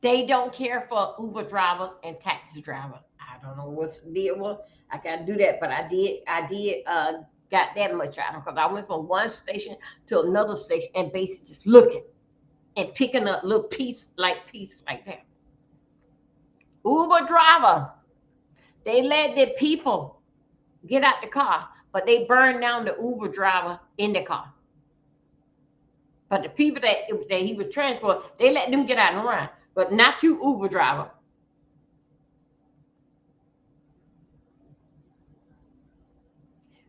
They don't care for Uber drivers and taxi drivers. I don't know what's the deal with. I gotta do that, but I did got that much out of them because I went from one station to another station and basically just looking and picking up little piece like that. Uber driver, they let the people get out the car, but they burned down the Uber driver in the car. But the people that he was transporting, they let them get out and run, but not you, Uber driver.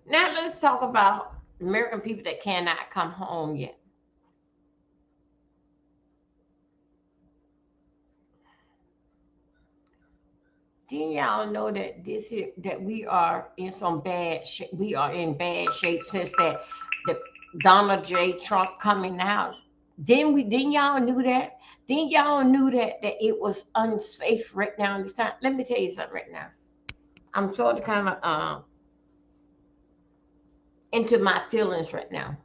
Now let's talk about American people that cannot come home yet. Didn't y'all know that this is that we are in some bad shape? We are in bad shape since that the Donald J. Trump come in the house. Didn't y'all knew that? Didn't y'all knew that it was unsafe right now in this time? Let me tell you something right now. I'm sort of kind of into my feelings right now.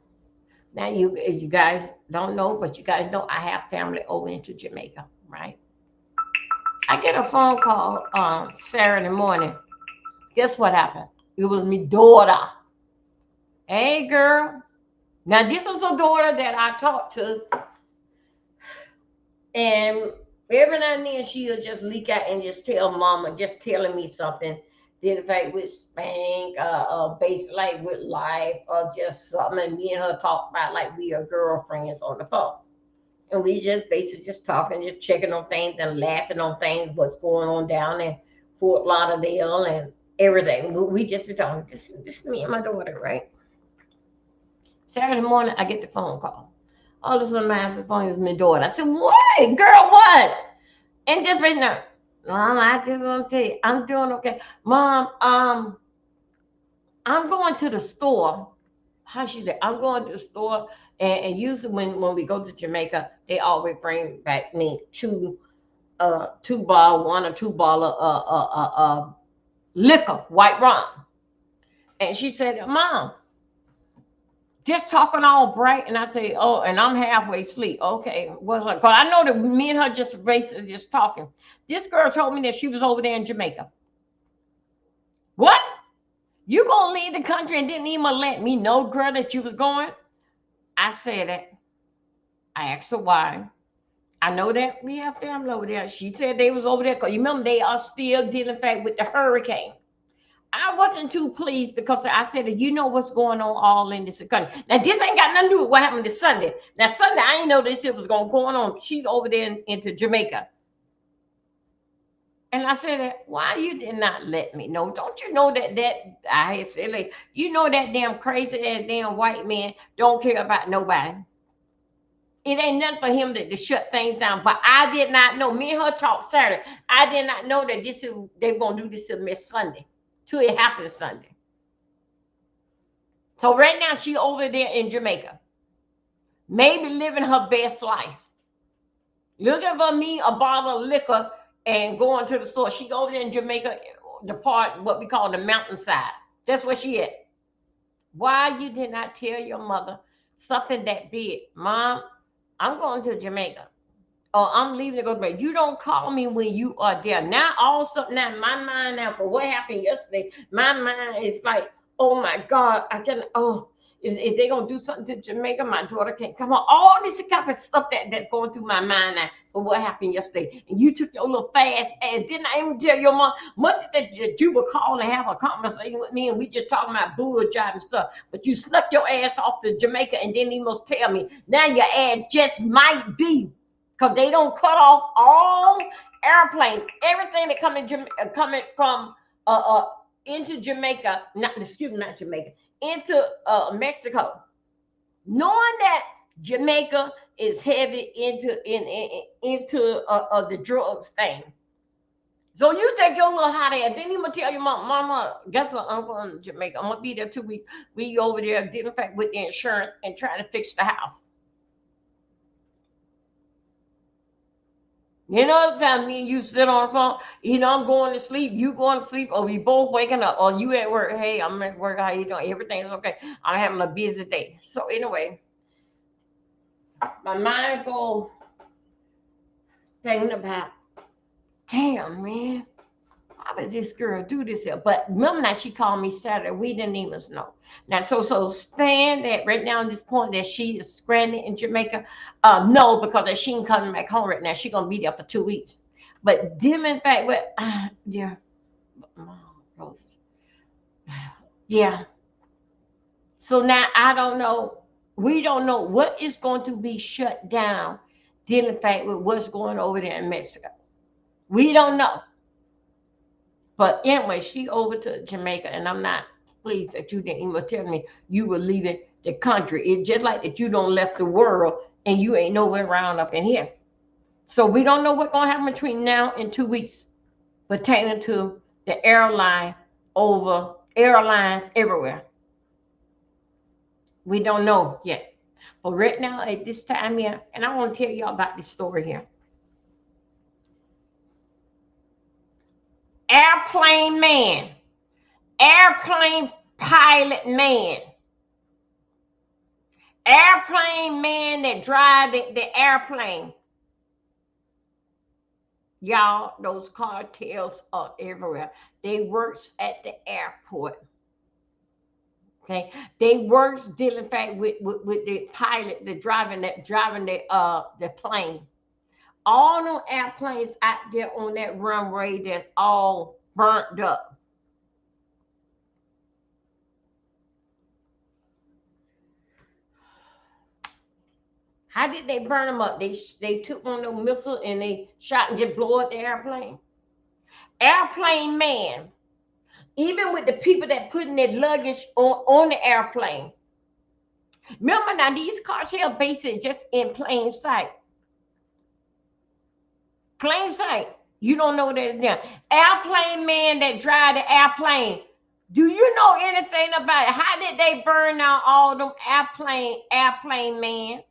Now you guys don't know, but you guys know I have family over into Jamaica, right? I get a phone call Saturday morning. Guess what happened? It was my daughter. Hey, girl. Now, this was a daughter that I talked to, and every now and then she'll just leak out and just tell mama, just telling me something. Then, in fact, with Spank, base like with life, or just something, and me and her talk about like we are girlfriends on the phone. And we just basically just talking, just checking on things and laughing on things, what's going on down in Fort Lauderdale and everything. We just be talking. This is me and my daughter, right? Saturday morning, I get the phone call. All of a sudden, I answer the phone, it was my daughter. I said, "What, girl? What?" And just right now, Mom, I just want to tell you, I'm doing okay. Mom, I'm going to the store. How she said, I'm going to the store, and usually when we go to Jamaica, they always bring back me two bottle, one or two bottle liquor, white rum. And she said, Mom, just talking all bright. And I say, oh, and I'm halfway asleep. Okay, what's up? Because I know that me and her just basically just talking. This girl told me that she was over there in Jamaica. What? You gonna leave the country and didn't even let me know, girl, that you was going? I said that. I asked her why. I know that we have family over there. She said they was over there because you remember they are still dealing fact with the hurricane. I wasn't too pleased because I said, you know what's going on all in this country. Now, this ain't got nothing to do with what happened this Sunday. Now, Sunday, I didn't know this shit was going on. She's over there into Jamaica. And I said, why you did not let me know? Don't you know that I said, like, you know that damn crazy ass damn white man don't care about nobody. It ain't nothing for him to shut things down. But I did not know. Me and her talked Saturday. I did not know that they're gonna do this till Miss Sunday. Till it happens Sunday. So right now she over there in Jamaica. Maybe living her best life. Looking for me a bottle of liquor and going to the store. She over there in Jamaica, the part what we call the mountainside. That's where she at. Why you did not tell your mother something that big? Mom, I'm going to Jamaica. Or I'm leaving to go to bed. You don't call me when you are there. Now, all of a sudden, now my mind now for what happened yesterday, my mind is like, oh my God, I can, oh, if they're going to do something to Jamaica, my daughter can't come on. All this kind of stuff that's going through my mind now for what happened yesterday. And you took your little fast ass. Didn't I even tell your mom much that you would call and have a conversation with me and we just talking about bull job and stuff. But you snuck your ass off to Jamaica and didn't even tell me. Now your ass just might be. Because they don't cut off all airplanes, everything that coming from into Jamaica, not Jamaica, into Mexico. Knowing that Jamaica is heavy into the drugs thing. So you take your little hot ass, then you gonna tell your mama, guess what? I'm going to Jamaica. I'm gonna be there 2 weeks. We over there dealing with the insurance and trying to fix the house. You know, the time me and you sit on the phone, I'm going to sleep, you going to sleep, or we both waking up, or you at work, hey, I'm at work, how you doing? Everything's okay. I'm having a busy day. So anyway, my mind go thinking about, damn, man, why would this girl do this here? But remember now, she called me Saturday. We didn't even know. Now, so stand that right now at this point that she is stranded in Jamaica. No, because she ain't coming back home right now. She's gonna be there for 2 weeks. But them in fact, what? Yeah, yeah. So now I don't know. We don't know what is going to be shut down. Dealing in fact with what's going over there in Mexico. We don't know. But anyway, she over to Jamaica, and I'm not pleased that you didn't even tell me you were leaving the country. It's just like that you don't left the world and you ain't nowhere around up in here. So we don't know what's gonna happen between now and 2 weeks pertaining to the airlines everywhere. We don't know yet. But right now at this time here, and I want to tell y'all about this story here. Airplane man. Airplane pilot man. Airplane man that drive the airplane. Y'all, those cartels are everywhere. They works at the airport. Okay, they works dealing in fact with the pilot, the driving the plane. All them airplanes out there on that runway that's all burnt up. How did they burn them up? They took one of those missiles and they shot and just blow up the airplane. Airplane man, even with the people that putting their luggage on the airplane. Remember now, these cartel bases just in plain sight. Plain sight. You don't know that there. Airplane man that drive the airplane. Do you know anything about it? How did they burn out all them airplane man?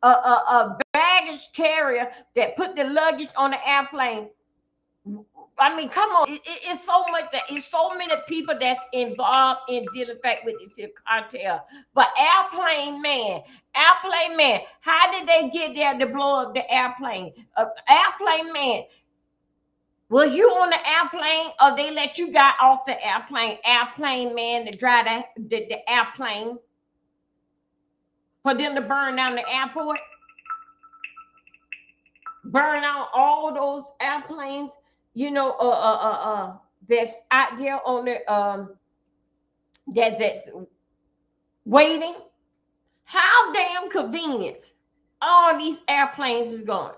A baggage carrier that put the luggage on the airplane. I mean, come on. It's so much that it's so many people that's involved in dealing fact with this here cartel. But airplane man, how did they get there to blow up the airplane? Airplane man, was you on the airplane or they let you got off the airplane? Airplane man to drive the airplane for them to burn down the airport? Burn out all those airplanes, that's out there on the that's waiting. How damn convenient all these airplanes is going.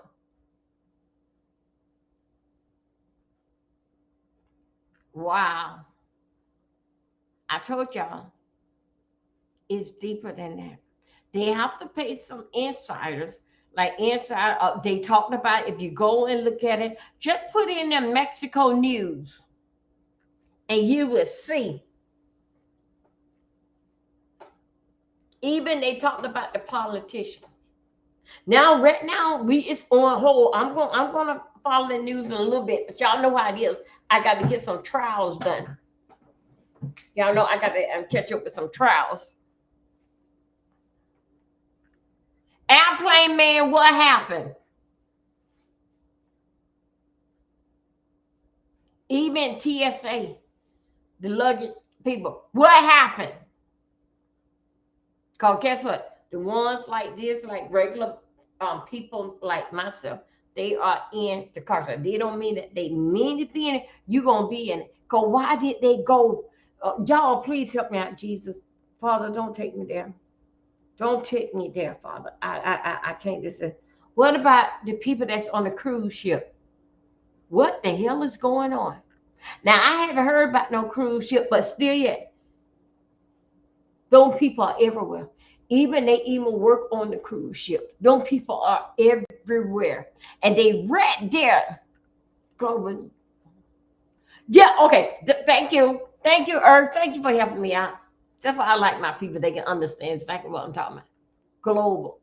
Wow. I told y'all it's deeper than that. They have to pay some insiders, like inside. They talked about if you go and look at it, just put in the Mexico news, and you will see. Even they talked about the politician. Now, right now, it's on hold. I'm gonna follow the news in a little bit, but y'all know how it is. I got to get some trials done. Y'all know I got to catch up with some trials. Airplane man, what happened? Even TSA, the luggage people, what happened? Cause guess what? The ones like this, like regular people like myself, they are in the car. So they don't mean that they mean to be in it. You gonna be in it. Cause why did they go? Y'all, please help me out, Jesus, Father. Don't take me there. Don't take me there, Father. I can't listen. What about the people that's on the cruise ship? What the hell is going on? Now I haven't heard about no cruise ship, but still yet, those people are everywhere. Even they even work on the cruise ship. Those people are everywhere. And they right there. Going, yeah, okay. Thank you. Thank you, Earth. Thank you for helping me out. That's why I like my people. They can understand exactly what I'm talking about. Global.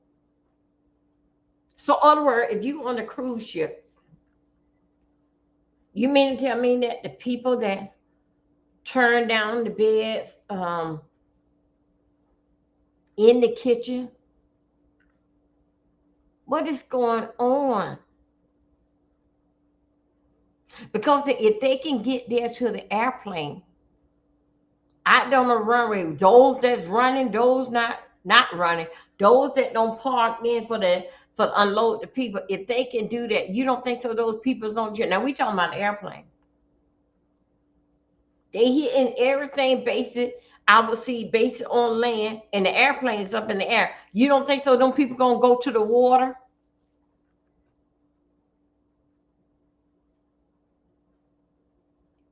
So, in other words, if you on a cruise ship, you mean to tell me that the people that turn down the beds in the kitchen, what is going on? Because if they can get there to the airplane, out on the runway, those that's running, those not running, those that don't park in for unload the people, if they can do that, you don't think so? Those people don't jet. Now we talking about the airplane. They hitting everything basic. I would see basic on land, and the airplane is up in the air. You don't think so? Them people gonna go to the water?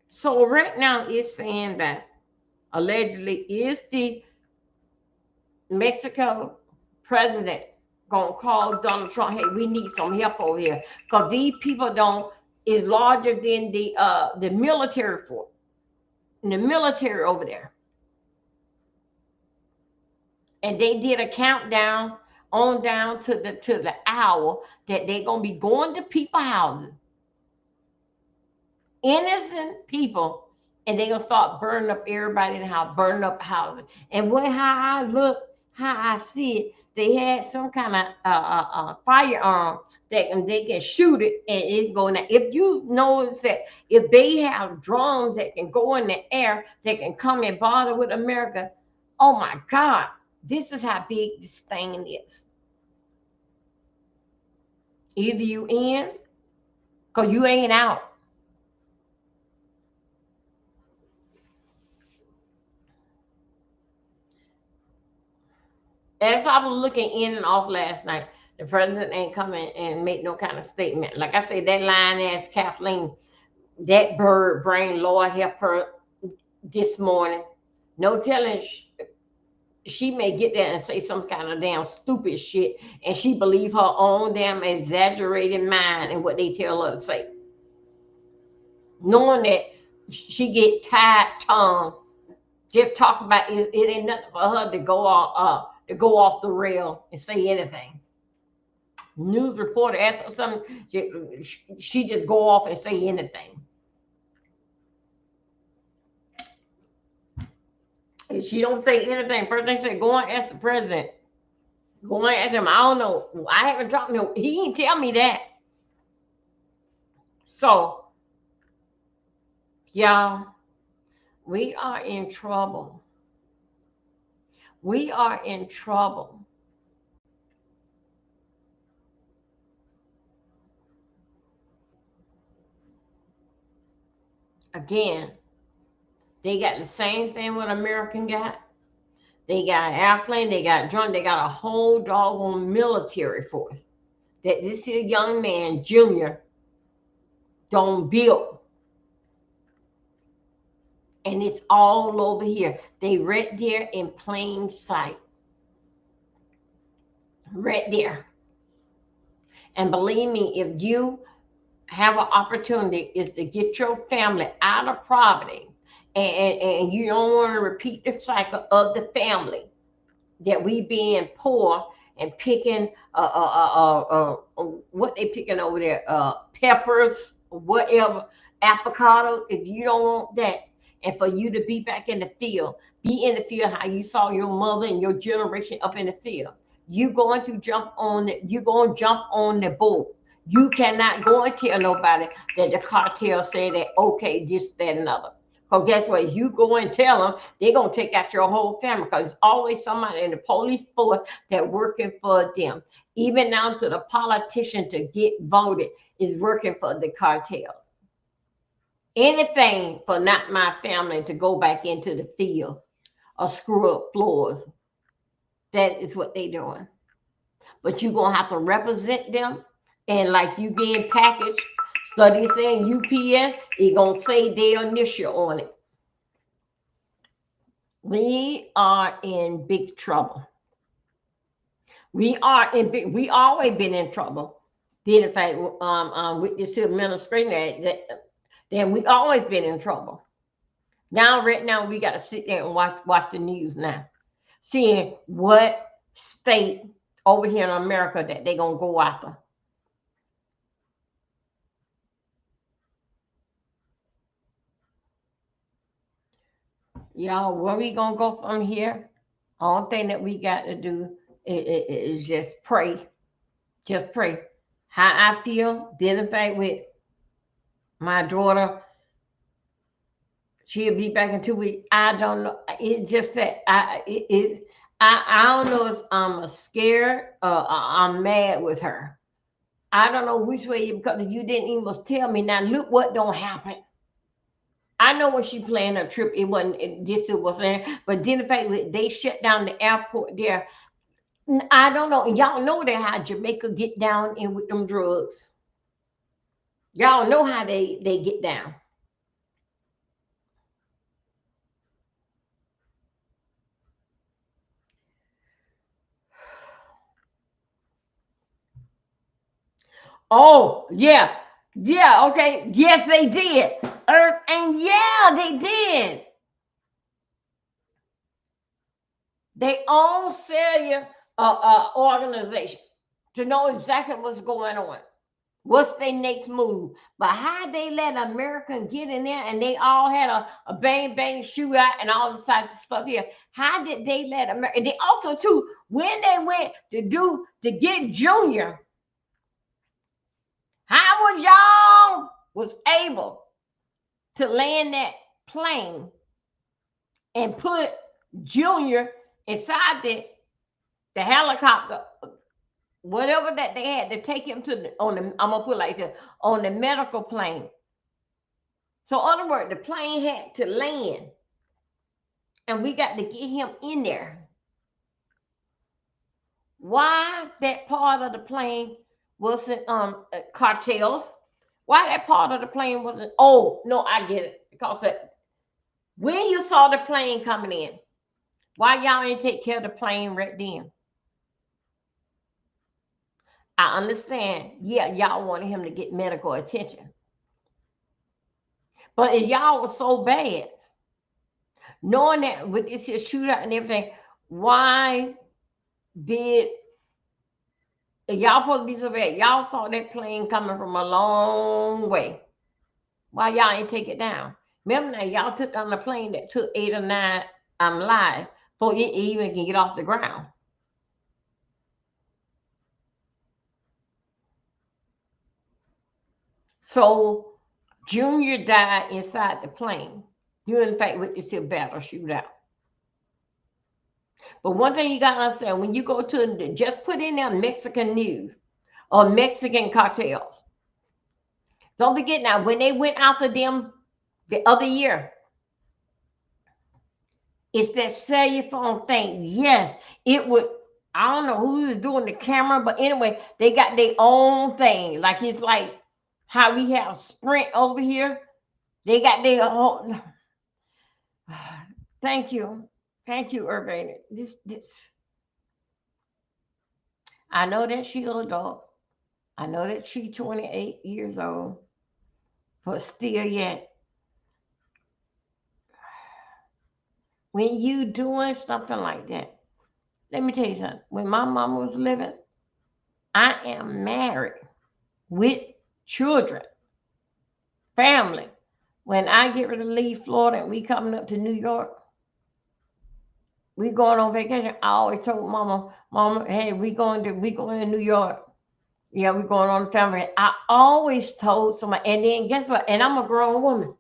So right now it's saying that allegedly is the Mexico president gonna call Donald Trump, hey, we need some help over here. Because these people don't is larger than the military force, the military over there. And they did a countdown on down to the hour that they're gonna be going to people houses, innocent people, and they're gonna start burning up everybody in the house, burning up houses. And what how I look, how I see it, they had some kind of firearm that they can shoot it and it go in there. If you notice that if they have drones that can go in the air, that can come and bother with America, oh my God, this is how big this thing is. Either you in, cause you ain't out. As I was looking in and off last night, the president ain't coming and make no kind of statement. Like I said, that lying ass Kathleen, that bird brain, Lord help her this morning. No telling she may get there and say some kind of damn stupid shit, and she believe her own damn exaggerated mind and what they tell her to say, knowing that she get tied tongue. Just talk about it. It ain't nothing for her to go off the rail and say anything. News reporter asked her something, she just go off and say anything. If she don't say anything, first thing say, go and ask the president. Go and ask him. I don't know. I haven't talked to him. He didn't tell me that. So, y'all, we are in trouble. We are in trouble. Again, they got the same thing what American got. They got an airplane, they got drone, they got a whole doggone military force that this here young man, Junior, don't build. And it's all over here. They right there in plain sight. Right there. And believe me, if you have an opportunity is to get your family out of poverty and you don't want to repeat the cycle of the family that we being poor and picking what they picking over there, peppers, whatever, avocado. If you don't want that, and for you to be back in the field, be in the field how you saw your mother and your generation up in the field. You going to jump on it. You going to jump on the boat. You cannot go and tell nobody that the cartel say that okay, this, that, and other. Because guess what? You go and tell them, they're going to take out your whole family because there's always somebody in the police force that working for them. Even down to the politician to get voted is working for the cartel. Anything for not my family to go back into the field or screw up floors. That is what they're doing. But you're going to have to represent them. And like you being packaged, study saying UPS, it's going to say their initial on it. We are in big trouble. We always been in trouble. Did in fact with this administration that we always been in trouble. Now, right now, we got to sit there and watch the news now, seeing what state over here in America that they're gonna go after. Y'all, where we gonna go from here? All thing that we got to do is just pray. Just pray. How I feel, did in fact with my daughter, she'll be back in 2 weeks. I don't know. It's just that I don't know if I'm scared or I'm mad with her. I don't know which way because you didn't even tell me. Now look what don't happen. I know when she planned her trip, it wasn't this it was there, but then the fact that they shut down the airport there, I don't know. Y'all know that how Jamaica get down in with them drugs. Y'all know how they get down. Oh yeah, yeah, okay, yes they did. Earth and yeah, they did. They own cellular organization to know exactly what's going on. What's their next move? But how they let Americans get in there and they all had a bang bang shootout and all this type of stuff here? How did they let America? And they also too when they went to get Junior, how was y'all was able to land that plane and put Junior inside the helicopter, whatever that they had to take him to on the, I'm gonna put it like this, on the medical plane. So in other words, the plane had to land and we got to get him in there. Why that part of the plane wasn't cartels? Why that part of the plane wasn't? Oh no, I get it. Because when you saw the plane coming in, why y'all ain't take care of the plane right then? I understand. Yeah, y'all wanted him to get medical attention. But if y'all was so bad, knowing that with this here shootout and everything, why did y'all supposed to be so bad? Y'all saw that plane coming from a long way. Why y'all ain't take it down? Remember now, y'all took on the plane that took 8 or 9 lives before it even can get off the ground. So Junior died inside the plane. During in fact with this here battle shootout. But one thing you gotta understand, when you go to just put in there Mexican news or Mexican cartels. Don't forget now, when they went after them the other year. It's that cellular phone thing. Yes, it would. I don't know who is doing the camera, but anyway, they got their own thing. Like it's like how we have Sprint over here. They got their own. Thank you, Urbana. This. I know that she adult. I know that she 28 years old, but still yet, when you doing something like that, let me tell you something. When my mama was living, I am married with children, family. When I get ready to leave Florida and we coming up to New York, we going on vacation. I always told Mama, hey, we going to New York. Yeah, we going on the family. I always told somebody, and then guess what? And I'm a grown woman.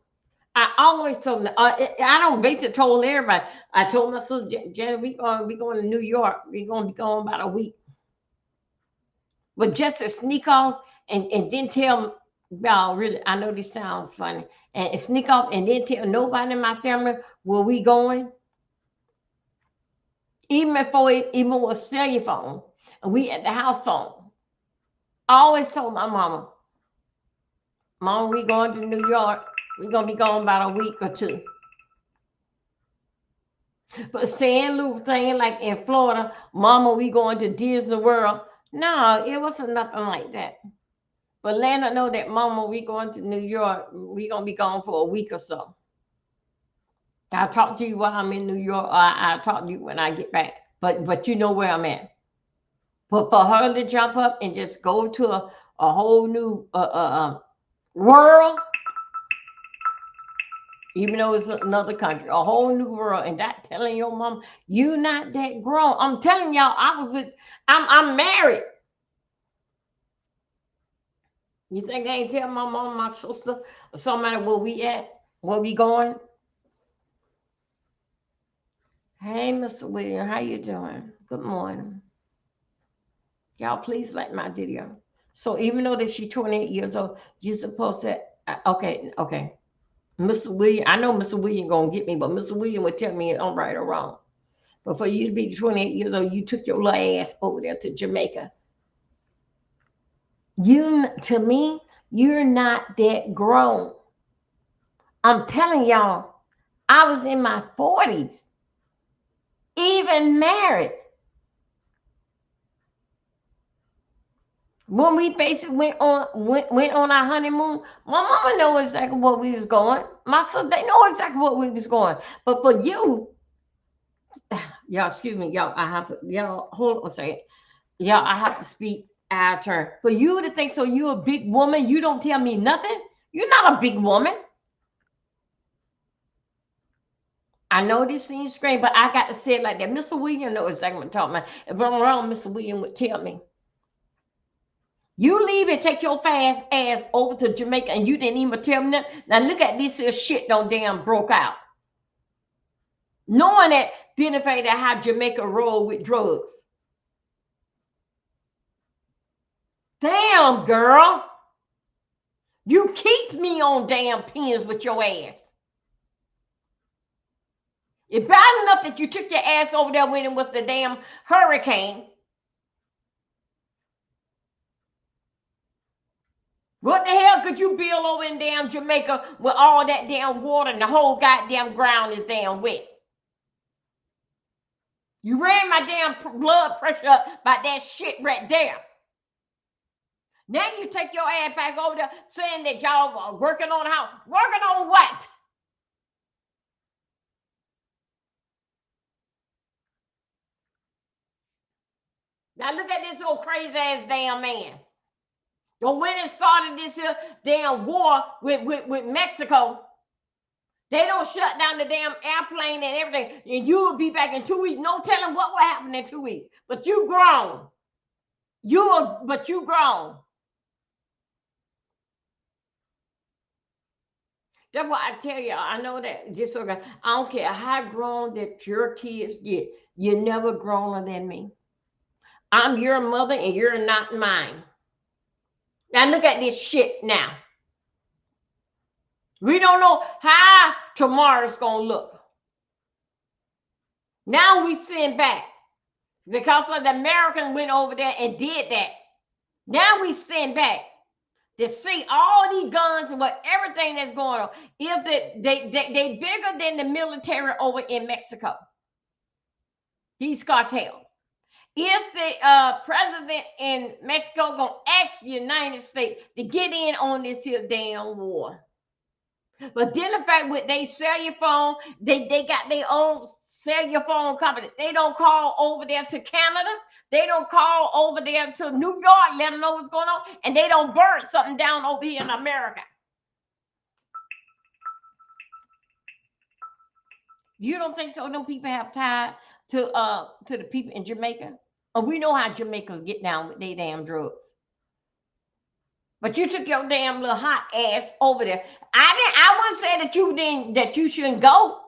I always told them. I don't basically told everybody. I told my sister, Jenny, we going to New York. We going to be gone about a week. But just to sneak off and then tell, well, really, I know this sounds funny, and sneak off and then tell nobody in my family where we going, even before it even was cellular phone, and we at the house phone. I always told my Mama, we going to New York. We're gonna be gone about a week or two. But saying little thing like in Florida, Mama, we going to Disney World. No, it wasn't nothing like that. But let her know that, Mama, we going to New York. We gonna be gone for a week or so. I'll talk to you while I'm in New York. Or I'll talk to you when I get back. But you know where I'm at. But for her to jump up and just go to a whole new world, even though it's another country, a whole new world, and that telling your mom you not that grown. I'm telling y'all, I'm married. You think I ain't tell my mom, my sister, or somebody where we at, where we going? Hey, Mr. William, how you doing? Good morning. Y'all, please like my video. So even though that she's 28 years old, you're supposed to. Okay. Mr. William, I know Mr. William gonna get me, but Mr. William would tell me I'm right or wrong. But for you to be 28 years old, you took your little ass over there to Jamaica. To me, you're not that grown. I'm telling y'all, I was in my 40s, even married. When we basically went on our honeymoon, my mama know exactly what we was going. My sister, they know exactly what we was going. But for you, y'all, excuse me, y'all, I have to, y'all, hold on a second. Y'all, I have to speak our turn. For you to think so you a big woman, you don't tell me nothing. You're not a big woman. I know this seems strange, but I got to say it like that. Mr. William knows exactly what I'm talking about. If I'm wrong, Mr. William would tell me. You leave and take your fast ass over to Jamaica and you didn't even tell me that. Now look at this here shit don't damn broke out. Knowing that identified how Jamaica roll with drugs. Damn, girl. You keep me on damn pins with your ass. It's bad enough that you took your ass over there when it was the damn hurricane. What the hell could you build over in damn Jamaica with all that damn water and the whole goddamn ground is damn wet? You ran my damn blood pressure up by that shit right there. Now you take your ass back over there saying that y'all are working on how? Working on what? Now look at this old crazy ass damn man. But when it started this here damn war with Mexico, they don't shut down the damn airplane and everything. And you will be back in 2 weeks. No telling what will happen in 2 weeks. But you grown. But you grown. That's why I tell you, I know that just so I don't care how grown that your kids get, you're never growner than me. I'm your mother and you're not mine. Now look at this shit now. We don't know how tomorrow's going to look. Now we send back because of the Americans went over there and did that. Now we send back to see all these guns and what everything that's going on. If they bigger than the military over in Mexico, these cartels. Is the president in Mexico gonna ask the United States to get in on this here damn war? But then the fact with they cellular phone, they got their own cellular phone company. They don't call over there to Canada. They don't call over there to New York, let them know what's going on, and they don't burn something down over here in America. You don't think so? Them people have tied to the people in Jamaica? Oh, we know how Jamaicans get down with their damn drugs. But you took your damn little hot ass over there. I wouldn't say that you didn't, that you shouldn't go.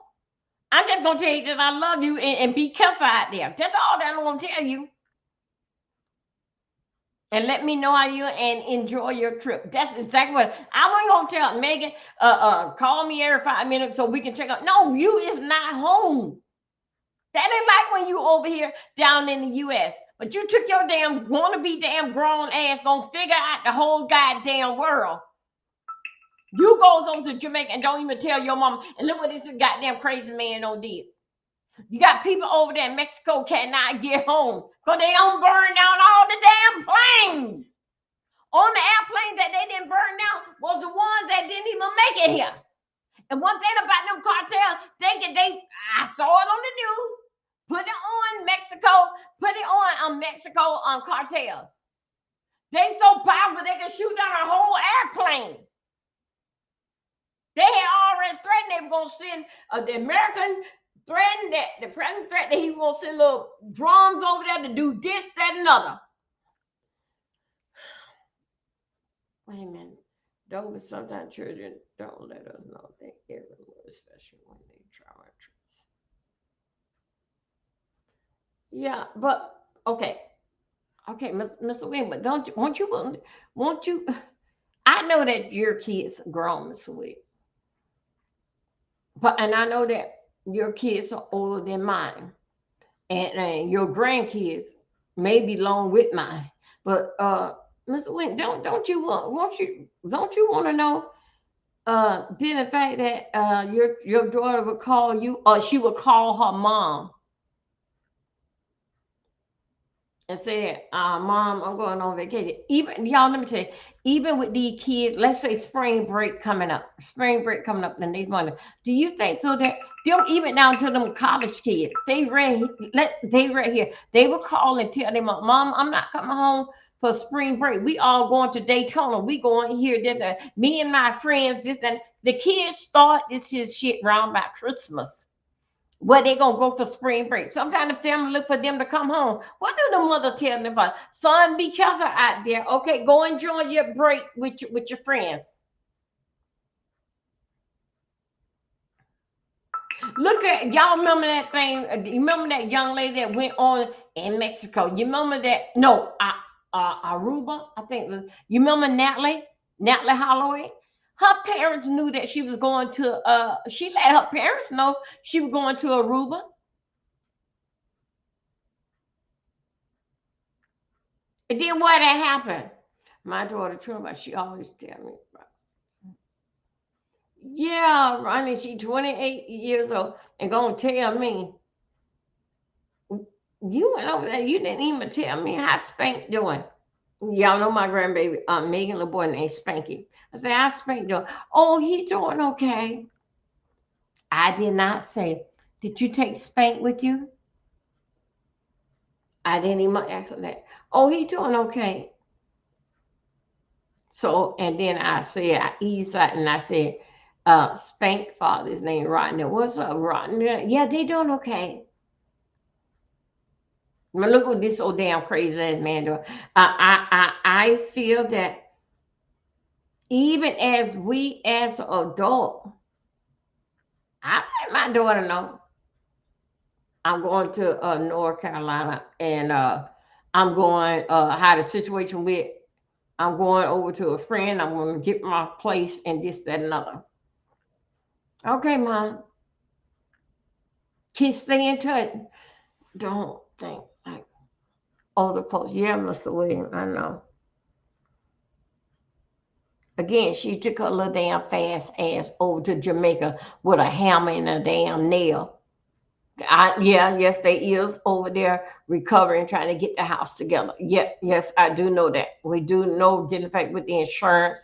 I'm just gonna tell you that I love you and be careful out there. That's all that I'm gonna tell you. And let me know how you and enjoy your trip. That's exactly what I wasn't gonna tell Megan. Call me every 5 minutes so we can check out. No, you is not home. That ain't like when you over here down in the U.S. But you took your damn wannabe damn grown ass gonna figure out the whole goddamn world. You goes over to Jamaica and don't even tell your mama. And look what this goddamn crazy man did. You got people over there in Mexico cannot get home because they don't burn down all the damn planes. On the airplanes that they didn't burn down was the ones that didn't even make it here. And one thing about them cartels, I saw it on the news. Put it on Mexico. Put it on Mexico on cartel. They so powerful they can shoot down a whole airplane. They had already threatened they were going to send the American threatened that the president threatened that he was going to send little drones over there to do this, that, and another. Wait a minute. Though sometimes children don't let us know they everywhere, especially when they try our trips. Yeah, but okay, Mr. Wing, but won't you? I know that your kids are grown, Mr. Wing, and I know that your kids are older than mine, and your grandkids may be long with mine, but Mr. Wing, don't you want to know? Then the fact that your daughter would call you, or she would call her mom and say, "Mom, I'm going on vacation." Even y'all, let me tell you, even with these kids, let's say spring break coming up the next month. Do you think so that them even down to them college kids, they right here, they will call and tell them, "Mom, I'm not coming home for spring break. We all going to Daytona. We going here, me and my friends, this and the kids start this shit round about Christmas. Where they gonna go for spring break? Sometimes the family look for them to come home. What do the mother tell them about? Son, be careful out there. Okay, go enjoy your break with your friends. Look at y'all. Remember that thing? You remember that young lady that went on in Mexico? You remember that? No, Aruba. I think. You remember Natalie Holloway? Her parents knew that she was going to. She let her parents know she was going to Aruba. And then what had happened? My daughter Truma, she always tell me about. Yeah, Ronnie, she 28 years old and gonna tell me, you went over there, you didn't even tell me how Spank doing. Y'all know my grandbaby, Megan, little boy named Spanky. I said, how's Spank doing? Oh, he doing okay. I did not say, did you take Spank with you? I didn't even ask her that. Oh, he doing okay. So, and then I said, I eased out and I said, Spank father's name Rodney. What's up, Rodney? Yeah, they doing okay. But look what this old damn crazy ass man doing. I feel that even as we as an adult, I let my daughter know I'm going to North Carolina and I'm going how the situation with I'm going over to a friend. I'm going to get my place and this, that, and other. Okay, Mom. Kids stay in touch. Don't think like older folks. Yeah, Mr. William, I know. Again, she took her little damn fast ass over to Jamaica with a hammer and a damn nail. Yeah, yes, they is over there recovering, trying to get the house together. Yeah, yes, I do know that. We do know, in fact, with the insurance.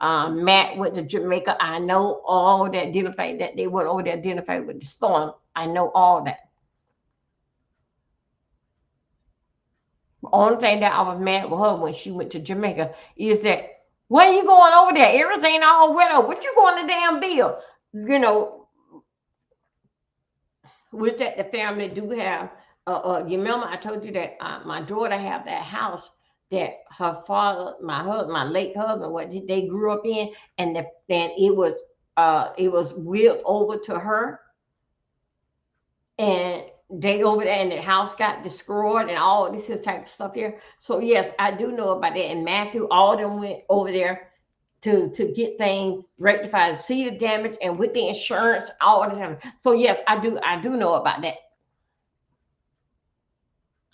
Matt went to Jamaica. I know all that. Didn't fact that they went over there. Didn't fact with the storm. I know all that. The only thing that I was mad with her when she went to Jamaica is that when you going over there, everything all wet up. What you going to damn bill? You know, with that the family do have. You remember I told you that my daughter have that house that her father, my husband, my late husband, what they grew up in, and then it was willed over to her, and they over there, and the house got destroyed, and all this is type of stuff here. So yes, I do know about that. And Matthew, all of them went over there to get things rectified, see the damage, and with the insurance, all the time. So yes, I do know about that.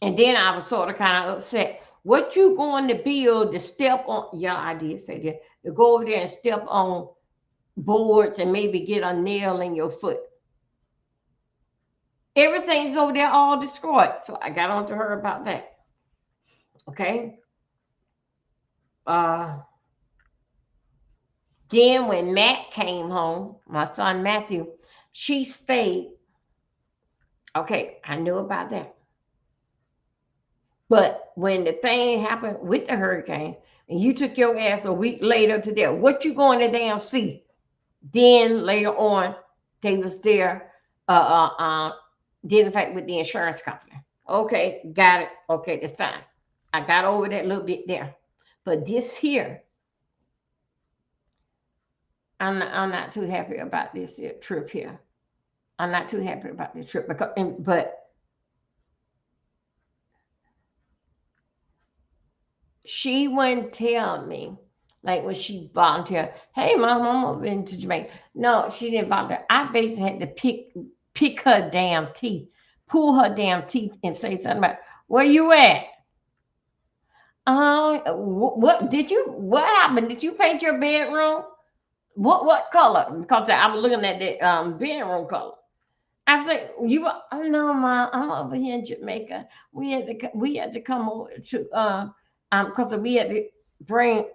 And then I was sort of kind of upset. What you going to build to step on? Yeah, I did say that. To go over there and step on boards and maybe get a nail in your foot. Everything's over there all destroyed. So I got on to her about that. Okay. Uh, then when Matt came home, my son Matthew, she stayed. Okay, I knew about that. But when the thing happened with the hurricane, and you took your ass a week later to there, what you going to damn see? Then later on, they was there, did in fact with the insurance company. Okay, got it. Okay, that's fine. I got over that little bit there. But this here, I'm not too happy about this trip here. I'm not too happy about this trip because, but she wouldn't tell me, like when she volunteered, hey mom, I'm over into Jamaica. No, she didn't volunteer. I basically had to pick her damn teeth, pull her damn teeth and say something about where you at? What did you what happened? Did you paint your bedroom? What color? Because I was looking at the bedroom color. I was like, you were, oh no, mom, I'm over here in Jamaica. We had to come over to because we had to bring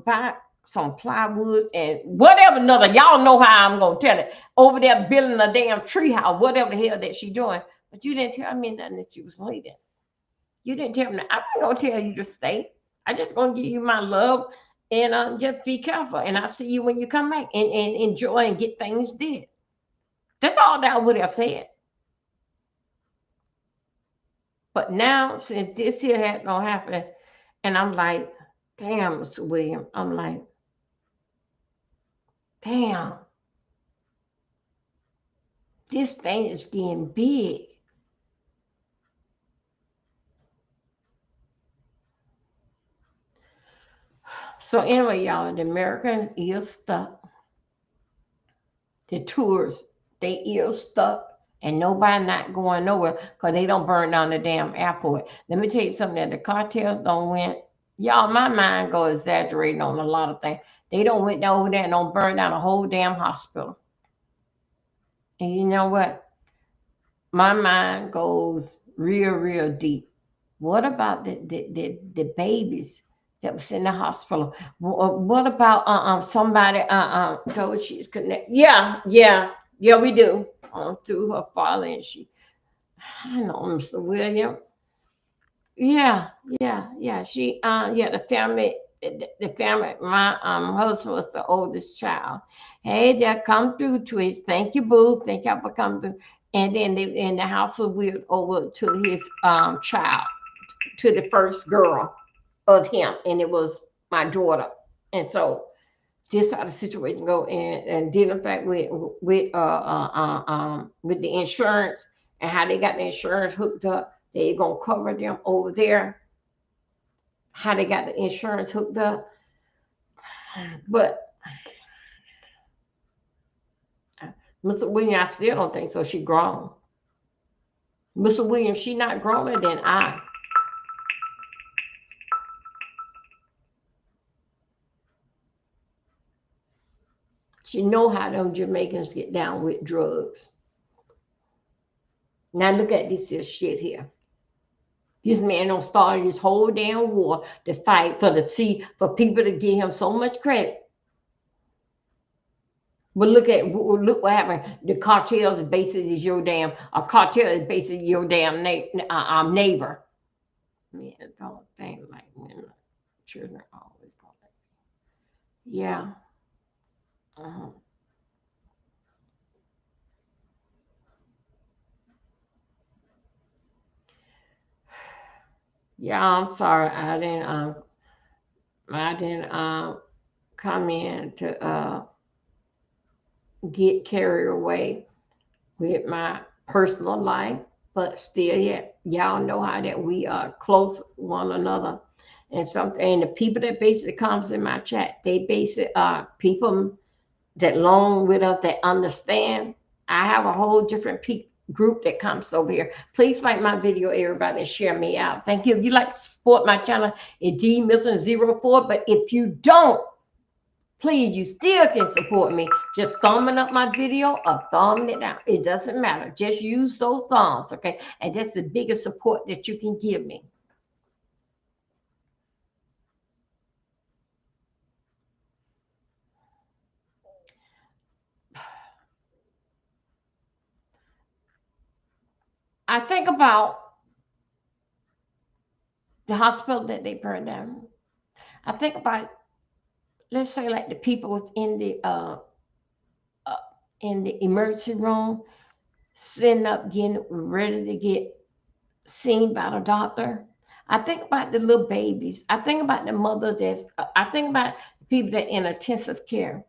back some plywood and whatever another. Y'all know how I'm gonna tell it. Over there building a damn tree house, whatever the hell that she doing. But you didn't tell me nothing that you was leaving. You didn't tell me. I'm not gonna tell you to stay. I just gonna give you my love and just be careful. And I'll see you when you come back and enjoy and get things did. That's all that I would have said. But now, since this here had no happening, and I'm like, damn, Mr. William, I'm like, damn, this thing is getting big. So anyway, y'all, the Americans is stuck. The tours, they is stuck. And nobody not going nowhere because they don't burn down the damn airport. Let me tell you something that the cartels don't win. Y'all, my mind go exaggerating on a lot of things. They don't went over there and don't burn down a whole damn hospital. And you know what? My mind goes real, real deep. What about the babies that was in the hospital? What about somebody told she's connected? Yeah, yeah, yeah, we do. Through her father, and she, I know Mr. William. Yeah, yeah, yeah. She, yeah, the family. My husband was the oldest child. Hey, there, come through, Twitch. Thank you, boo. Thank you for coming through. And then in the house was wheeled over to his child, to the first girl of him, and it was my daughter. And so this how the situation go, and dealing fact with the insurance and how they got the insurance hooked up. They gonna cover them over there. How they got the insurance hooked up, but Mr. Williams, I still don't think so. She grown. Mr. Williams, she not growner than I. She know how them Jamaicans get down with drugs. Now look at this here shit here. This man don't start this whole damn war to fight for the sea for people to give him so much credit. But look what happened. The cartels basically is your damn a cartel is basically your damn neighbor. Man, don't think like when children always go like, yeah. Uh-huh. Yeah, I'm sorry. I didn't come in to get carried away with my personal life, but still, yeah, y'all know how that we are close one another, and something. And the people that basically comes in my chat, they basically are people that long with us that understand. I have a whole different group that comes over here. Please like my video, everybody, and share me out. Thank you. If you like to support my channel, it's D Milton 04. But if you don't, please, you still can support me. Just thumbing up my video or thumbing it down. It doesn't matter. Just use those thumbs, okay? And that's the biggest support that you can give me. I think about the hospital that they burned down. I think about, let's say, like the people was uh, in the emergency room, sitting up, getting ready to get seen by the doctor. I think about the little babies. I think about the mother I think about people that in intensive care.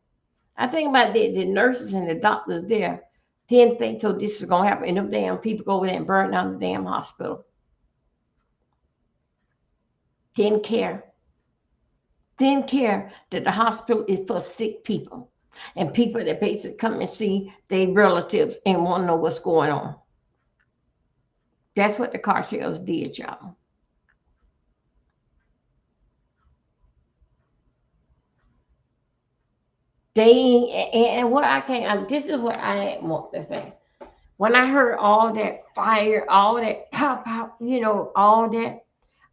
I think about the nurses and the doctors there didn't think so this was gonna happen. And them damn people go over there and burn down the damn hospital. Didn't care. Didn't care that the hospital is for sick people and people that basically come and see their relatives and want to know what's going on. That's what the cartels did, y'all. They and what I can this is what I want to say. When I heard all that fire, all that pop pop, all that,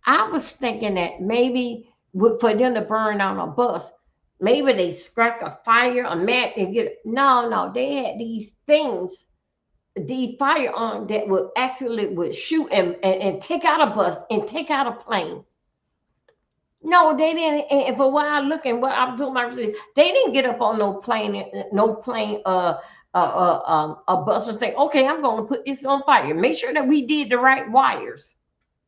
I was thinking that maybe for them to burn on a bus, maybe they struck a fire, a match, and get no, no. They had these things, these firearms that would actually would shoot and take out a bus and take out a plane. No, they didn't. And for what I look and what I was doing my research, they didn't get up on no plane, a bus and say, okay, I'm going to put this on fire. Make sure that we did the right wires.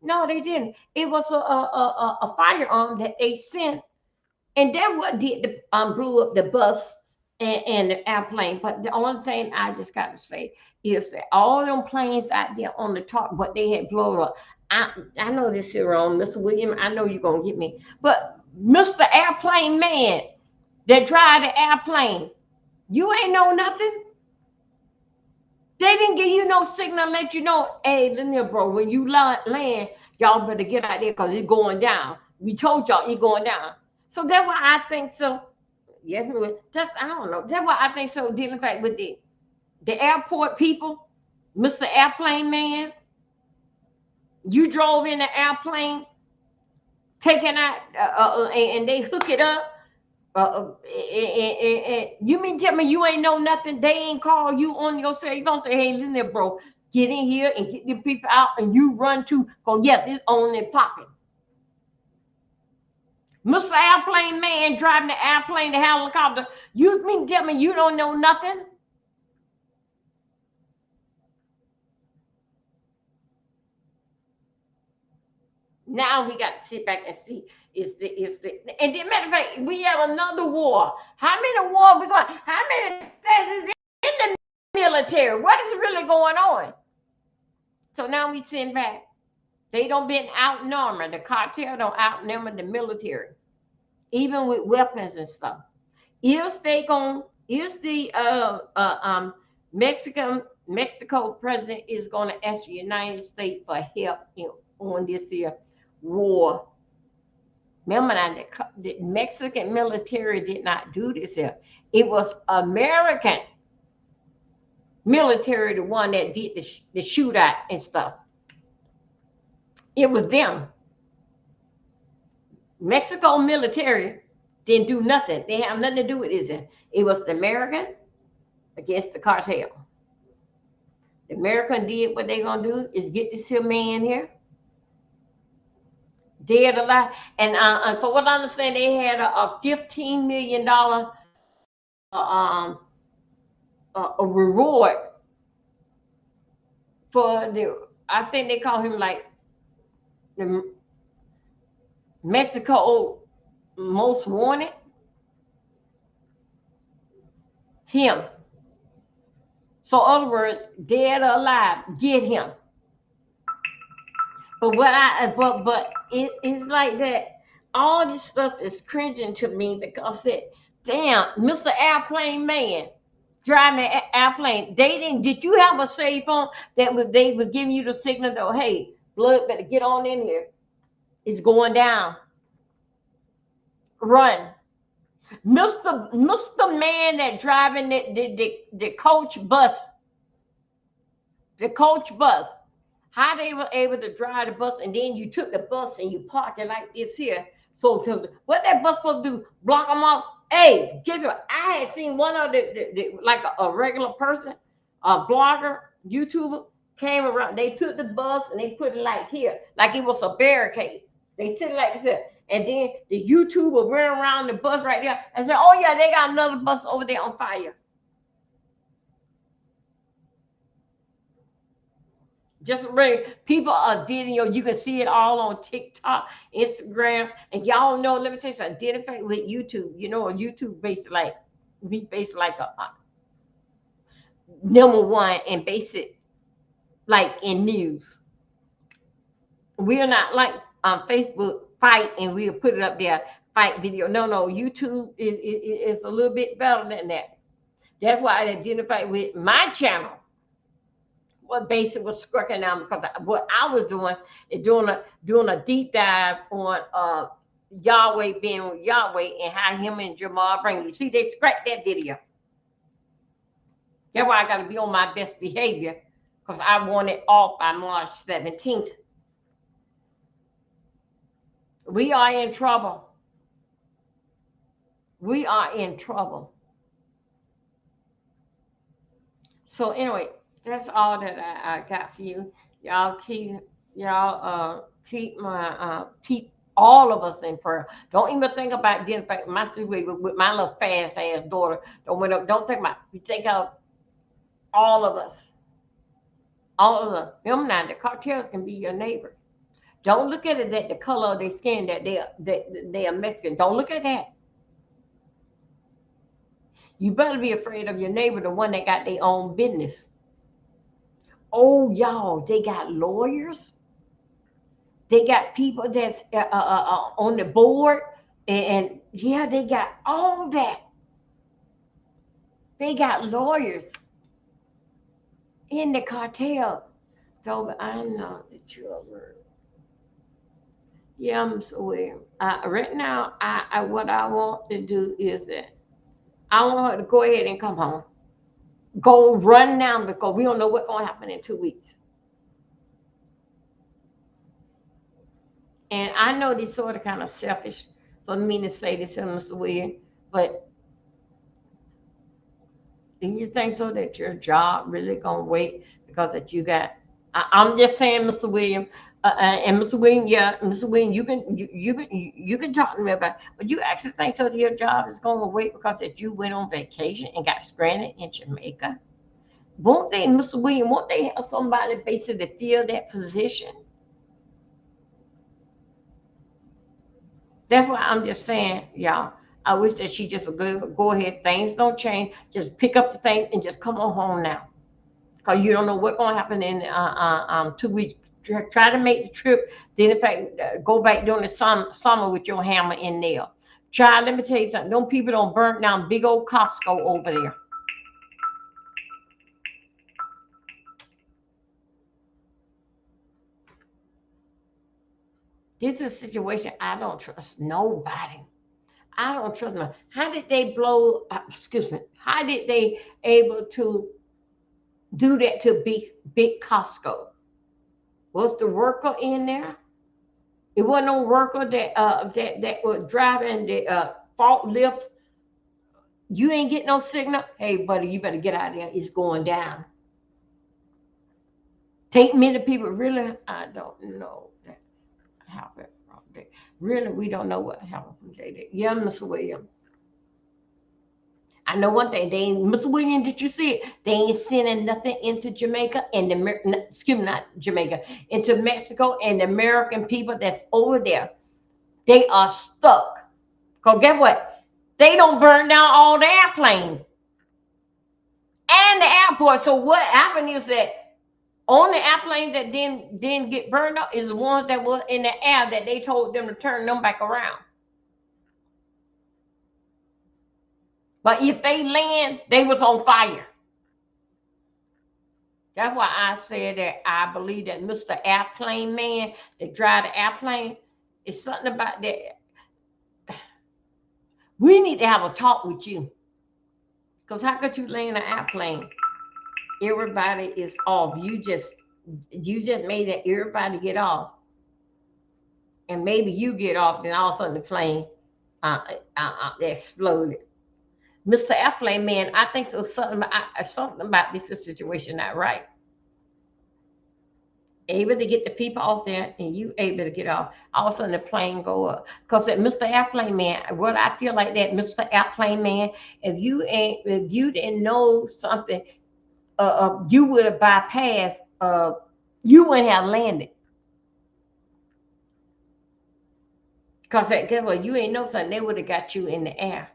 No, they didn't. It was a firearm that they sent, and that what did the blew up the bus and the airplane. But the only thing I just got to say is that all them planes out there on the top, what they had blown up. I know this is wrong, Mr. William. I know you're gonna get me, but Mr. Airplane Man that drive the airplane, you ain't know nothing. They didn't give you no signal, let you know, hey, Linear bro, when you land, y'all better get out there because it's going down. We told y'all it's going down. So that's why I think so. Yes, that's I don't know. That's why I think so. Dealing fact with the airport people, Mr. Airplane Man, you drove in the airplane, taking out, and they hook it up. You mean tell me you ain't know nothing? They ain't call you on your cell. You don't say, hey, listen there, bro, get in here and get the people out, and you run to go. Yes, it's on and popping. Mr. Airplane Man driving the airplane, the helicopter. You mean tell me you don't know nothing? Now we got to sit back and see is the and then matter of fact, we have another war. How many war we going? How many is in the military? What is really going on? So now we sitting back. They don't been outnumbered. The cartel don't outnumber the military, even with weapons and stuff. Is they going? Is the Mexico president is going to ask the United States for help on this here war. Remember now, the Mexican military did not do this here. It was American military, the one that did the shootout and stuff. It was them. Mexico military didn't do nothing. They have nothing to do with it. It was the American against the cartel. The American did what they gonna do is get this here man here, dead or alive. And for what I understand, they had a $15 million a reward for the. I think they call him like the Mexico most wanted. Him. So, in other words, dead or alive, get him. But it's like that. All this stuff is cringing to me because damn, Mr. Airplane Man driving an airplane. They didn't. Did you have a cell phone they would give you the signal though? Hey, blood, better get on in here. It's going down. Run. Mr. Man that driving the coach bus. The coach bus. How they were able to drive the bus, and then you took the bus and you parked it like this here. So what that bus supposed to do? Block them off? Hey, guess what? I had seen one of the like a regular person, a blogger, YouTuber, came around. They took the bus and they put it like here, like it was a barricade. They sit it like this, and then the YouTuber ran around the bus right there and said, "Oh yeah, they got another bus over there on fire." Just really, people are video. You can see it all on TikTok, Instagram, and y'all know. Let me tell you something. Identify with YouTube. You know, YouTube based like we based like a number one and base it like in news. We are not like Facebook fight and we'll put it up there fight video. No, YouTube is a little bit better than that. That's why I identify with my channel. What basic was working on because what I was doing is doing a deep dive on Yahweh being Yahweh and how him and Jamal bring you. See, they scrapped that video. That's why I got to be on my best behavior because I want it off by March 17th. We are in trouble. We are in trouble. So anyway, that's all that I got for you. Y'all keep all of us in prayer. Don't even think about identifying my situation with my little fast ass daughter. Don't think about. You think of all of us. All of them. Remember now, the cartels can be your neighbor. Don't look at it that the color of their skin that they are Mexican. Don't look at that. You better be afraid of your neighbor, the one that got their own business. Oh, y'all, they got lawyers. They got people that's on the board. And yeah, they got all that. They got lawyers in the cartel. So I know that you're a word. Yeah, I'm so weird. Right now, what I want to do is that I want her to go ahead and come home. Go run now because we don't know what's going to happen in 2 weeks. And I know this sort of kind of selfish for me to say this, Mr. William, but do you think so that your job really going to wait because that you got, I'm just saying, Mr. William, and Mr. William, yeah, Mr. William, you can talk to me about it, but you actually think so that your job is going to wait because that you went on vacation and got stranded in Jamaica? Won't they, Mr. William, won't they have somebody basically to fill that position? That's why I'm just saying, y'all, I wish that she just would go ahead. Things don't change. Just pick up the thing and just come on home now. Because you don't know what's going to happen in 2 weeks. Try to make the trip. Then, in fact, go back during the summer with your hammer and nail. Let me tell you something. Them people don't burn down big old Costco over there. This is a situation I don't trust nobody. I don't trust them. How did they blow? Excuse me. How did they able to do that to big Costco? Was the worker in there? It wasn't no worker that was driving the forklift. You ain't get no signal. Hey, buddy, you better get out of there. It's going down. Take many people. Really, I don't know that happened from there. Really, we don't know what happened from there. Yeah, Mr. Williams. I know one thing. They ain't, Mr. Williams, did you see it? They ain't sending nothing into Jamaica and excuse me, not Jamaica, into Mexico and the American people that's over there. They are stuck. Cause guess what? They don't burn down all the airplanes and the airport. So what happened is that only airplane that didn't get burned up is the ones that were in the air that they told them to turn them back around. But if they land, they was on fire. That's why I said that I believe that Mr. Airplane Man that drive the airplane is something about that. We need to have a talk with you. Because how could you land an airplane? Everybody is off. You just made that everybody get off. And maybe you get off, then all of a sudden the plane exploded. Mr. Airplane Man, I think so. Something about this situation not right. Able to get the people off there, and you able to get off. All of a sudden the plane go up. Because that Mr. Airplane Man, what I feel like that Mr. Airplane Man, if you didn't know something, you would have bypassed. You wouldn't have landed. Because guess what? You ain't know something. They would have got you in the air.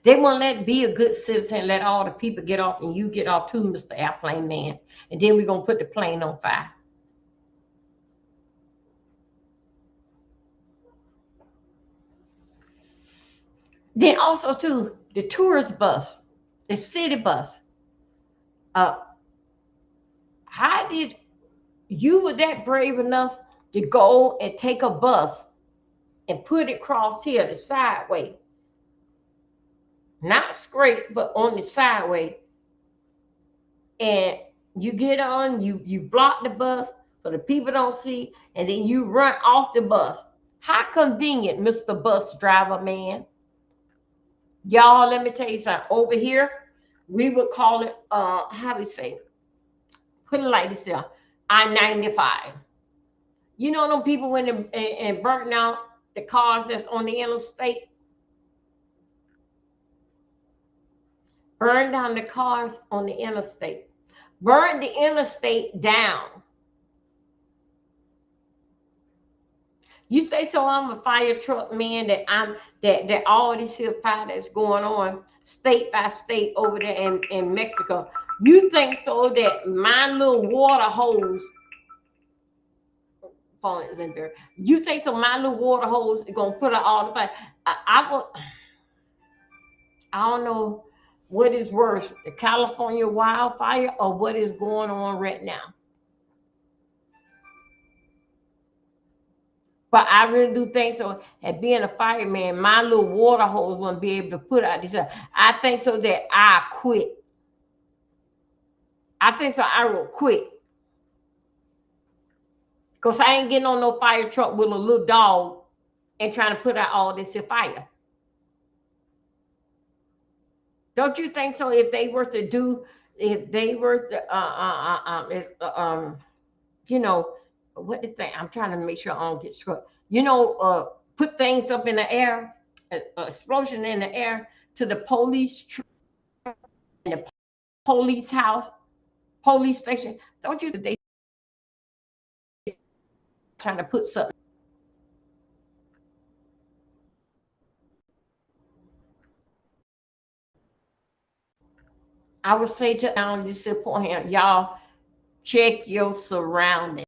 They won't let be a good citizen, let all the people get off and you get off too, Mr. Airplane Man. And then we're going to put the plane on fire. Then also too, the tourist bus, the city bus. Uh, how did you were that brave enough to go and take a bus and put it across here the sideway? Not straight, but on the sideway. And you get on, you block the bus so the people don't see, and then you run off the bus. How convenient, Mr. Bus Driver Man. Y'all, let me tell you something. Over here, we would call it how do we say? Put it like this here. I-95. You know them people when they and burning out the cars that's on the interstate? Burn down the cars on the interstate. Burn the interstate down. You say so I'm a fire truck man that all this here fire that's going on state by state over there in Mexico. You think so that my little water hose phone is in there. You think so my little water hose is gonna put out all the fire. I don't know what is worse, the California wildfire or what is going on right now. But I really do think so. And being a fireman, my little water hose wouldn't be able to put out this. I think so that I quit. I think so I will quit. Because I ain't getting on no fire truck with a little dog and trying to put out all this fire. Don't you think so? If they were to do, if they were to, you know, what the thing? I'm trying to make sure I don't get struck. You know, put things up in the air, explosion in the air to the police and the police house, police station. Don't you think they trying to put something? I would say to down this point here, y'all check your surroundings.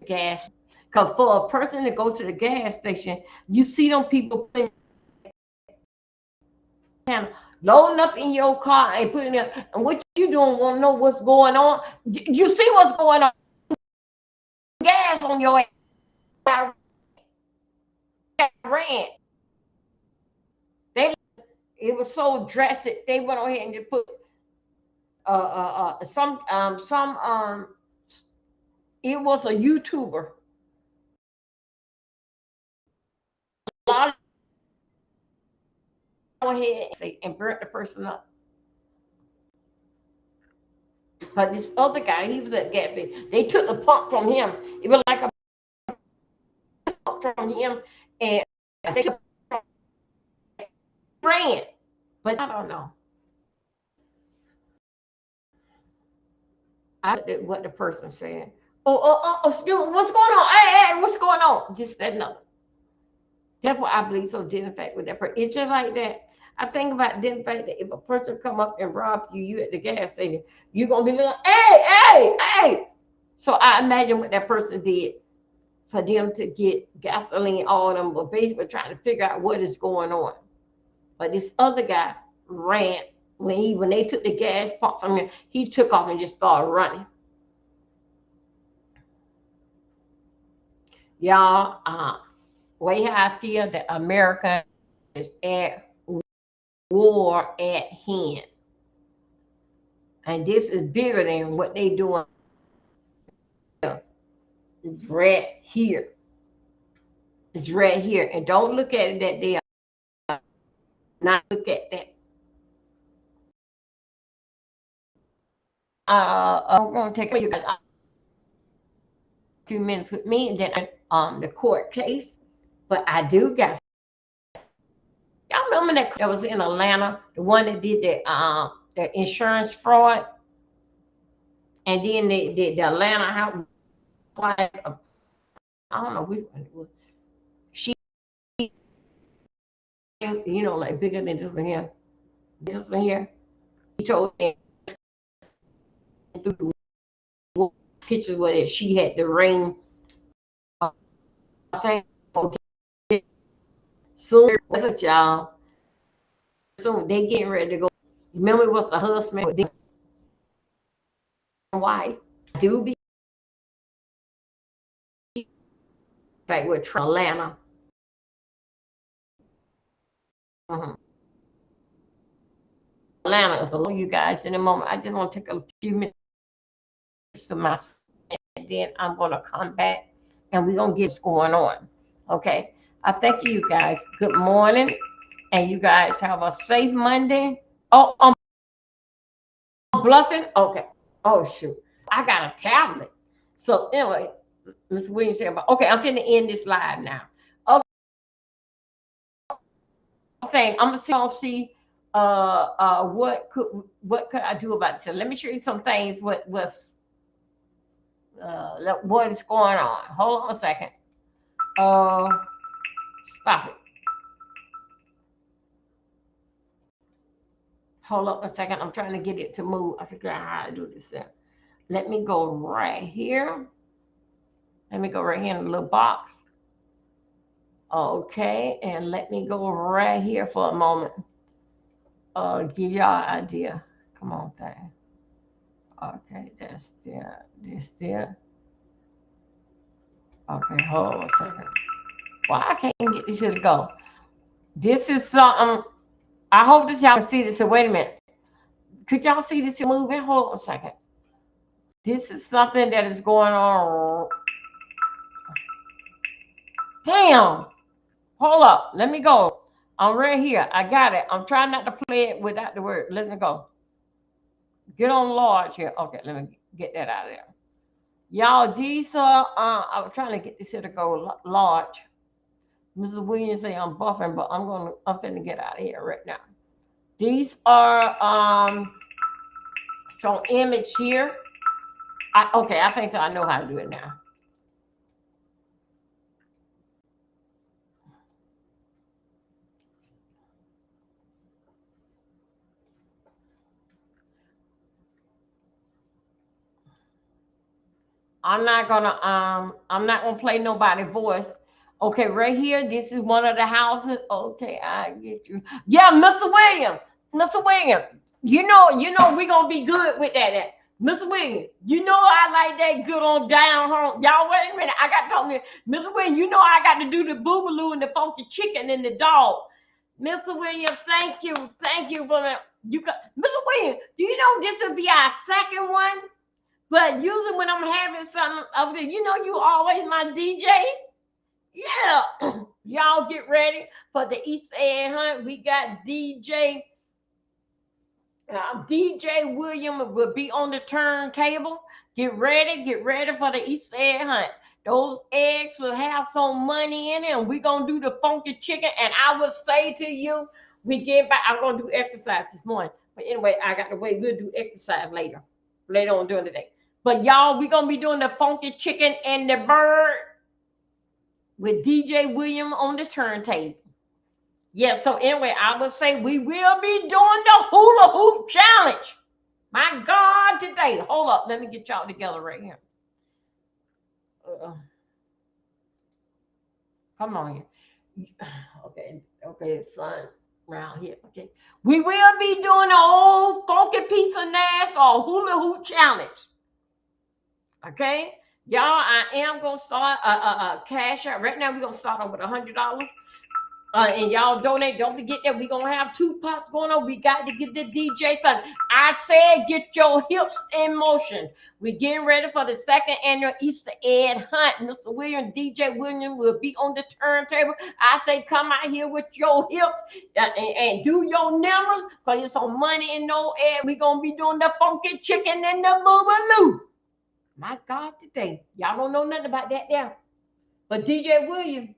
Gas, because for a person to go to the gas station, you see them people putting loading up in your car and putting it. And what you doing? Want to know what's going on? You see what's going on? Gas on your ass. Ran. They it was so drastic. They went on ahead and just put some it was a YouTuber. A lot of ahead and burnt the person up. But this other guy, he was at the gas station. They took the pump from him. It was like a pump from him, and they ran. But I don't know. What the person said. Excuse me, what's going on? Hey, what's going on? This, that, and other. That's what I believe so dead in fact with that person. It's just like that. I think about the fact that if a person come up and rob you, you at the gas station, you're gonna be like, hey. So I imagine what that person did for them to get gasoline on them, but basically trying to figure out what is going on. But this other guy ran when they took the gas pump from him, he took off and just started running. Y'all, way how I feel that America is at war at hand. And this is bigger than what they doing. It's right here. It's right here. And don't look at it that they are not look at that. I'm gonna take you guys a few minutes with me and then the court case. But I do got y'all remember that was in Atlanta, the one that did the insurance fraud, and then the Atlanta house. I don't know which one it was. She, like bigger than this one here. This one here. He told me through the pictures where she had the ring. I think soon as a child. Soon they getting ready to go. Remember, it was the husband with the wife. Do be back with Atlanta. Atlanta is alone, you guys. In a moment, I just want to take a few minutes to myself, and then I'm gonna come back and we're gonna get what's going on. Okay. I thank you guys. Good morning, and you guys have a safe Monday. Oh, I'm bluffing. Okay. Oh shoot, I got a tablet. So anyway, Miss Williams said, okay, I'm finna end this live now. Okay, I'm gonna see what could I do about this. So let me show you some things what is going on. Hold on a second. Stop it. Hold up a second. I'm trying to get it to move. I figure out how to do this there. Let me go right here. Let me go right here in the little box. Okay, and let me go right here for a moment. Give y'all an idea. Come on, thing. Okay, that's there. This there. Okay, hold on a second. Well, I can't get this to go. This is something. I hope that y'all see this. So wait a minute. Could y'all see this moving? Hold on a second. This is something that is going on. Damn. Hold up. Let me go. I'm right here. I got it. I'm trying not to play it without the word. Let me go. Get on large here. Okay, let me get that out of there. Y'all, these are, I was trying to get this here to go large. Mrs. Williams say I'm buffering, but I'm finna get out of here right now. These are some image here. Okay, I think so. I know how to do it now. I'm not gonna play nobody's voice. Okay, right here, this is one of the houses. Okay, I get you. Yeah, Mr. Williams. Mr. William, you know we're gonna be good with that. Mr. William, you know I like that good on down home. Y'all wait a minute. I got to talk to you. Mr. William, you know I got to do the boobaloo and the funky chicken and the dog. Mr. William, thank you. Thank you for that. You got Mr. William, do you know this will be our second one? But usually when I'm having something over there, you know you always my DJ. Yeah. Y'all get ready for the East Egg Hunt. We got DJ William will be on the turntable. Get ready for the East Egg Hunt. Those eggs will have some money in it, and we're gonna do the funky chicken. And I will say to you, we get back. I'm gonna do exercise this morning. But anyway, I got to wait. We'll do exercise later on during the day. But y'all, we're gonna be doing the funky chicken and the bird with DJ William on the turntable. Yeah, so anyway, I would say we will be doing the hula hoop challenge. My God, today. Hold up, let me get y'all together right here. Come on here. Okay, son. Around here. Okay. We will be doing the old funky piece of Nassau hula hoop challenge. Okay. Y'all, I am gonna start cash out. Right now, we're gonna start off with $100. And y'all donate. Don't forget that we're gonna have 2 pots going on. We got to get the DJ something. I said get your hips in motion. We're getting ready for the 2nd annual Easter egg hunt. Mr. William, DJ William will be on the turntable. I say come out here with your hips and do your numbers, because there's some money in no egg. We're gonna be doing the funky chicken and the boobaloo. My God, today. Y'all don't know nothing about that there. But DJ William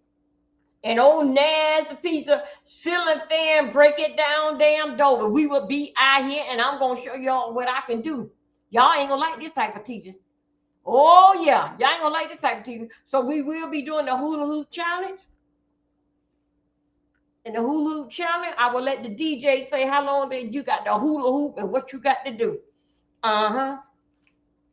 and old Nas Pizza, ceiling fan, break it down, damn Dover. We will be out here, and I'm gonna show y'all what I can do. Y'all ain't gonna like this type of teaching. Oh yeah, y'all ain't gonna like this type of teaching. So we will be doing the hula hoop challenge. And the hula hoop challenge, I will let the DJ say how long that you got the hula hoop and what you got to do. Uh-huh.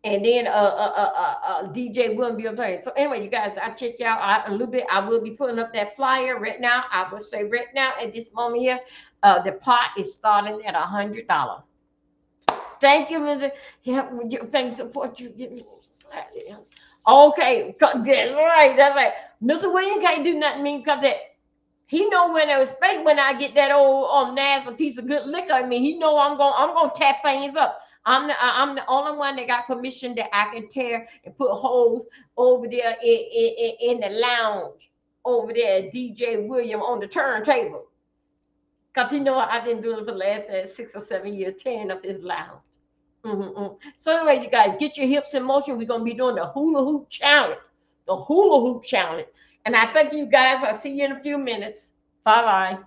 And then DJ will be playing. So anyway, you guys, I check y'all out a little bit. I will be putting up that flyer right now. I will say right now at this moment here, the pot is starting at $100. Thank you, Mr. Yeah, thank you support you. Okay, that's right. That's right. Mr. William can't do nothing mean because that he know when especially when I get that old nasty piece of good liquor. I mean, he know I'm gonna tap things up. I'm the only one that got permission that I can tear and put holes over there in the lounge over there. DJ William on the turntable, cause you know I've been doing it for the last 6 or 7 years, tearing up his lounge. So anyway, you guys get your hips in motion. We're gonna be doing the hula hoop challenge, the hula hoop challenge. And I thank you guys. I'll see you in a few minutes. Bye bye.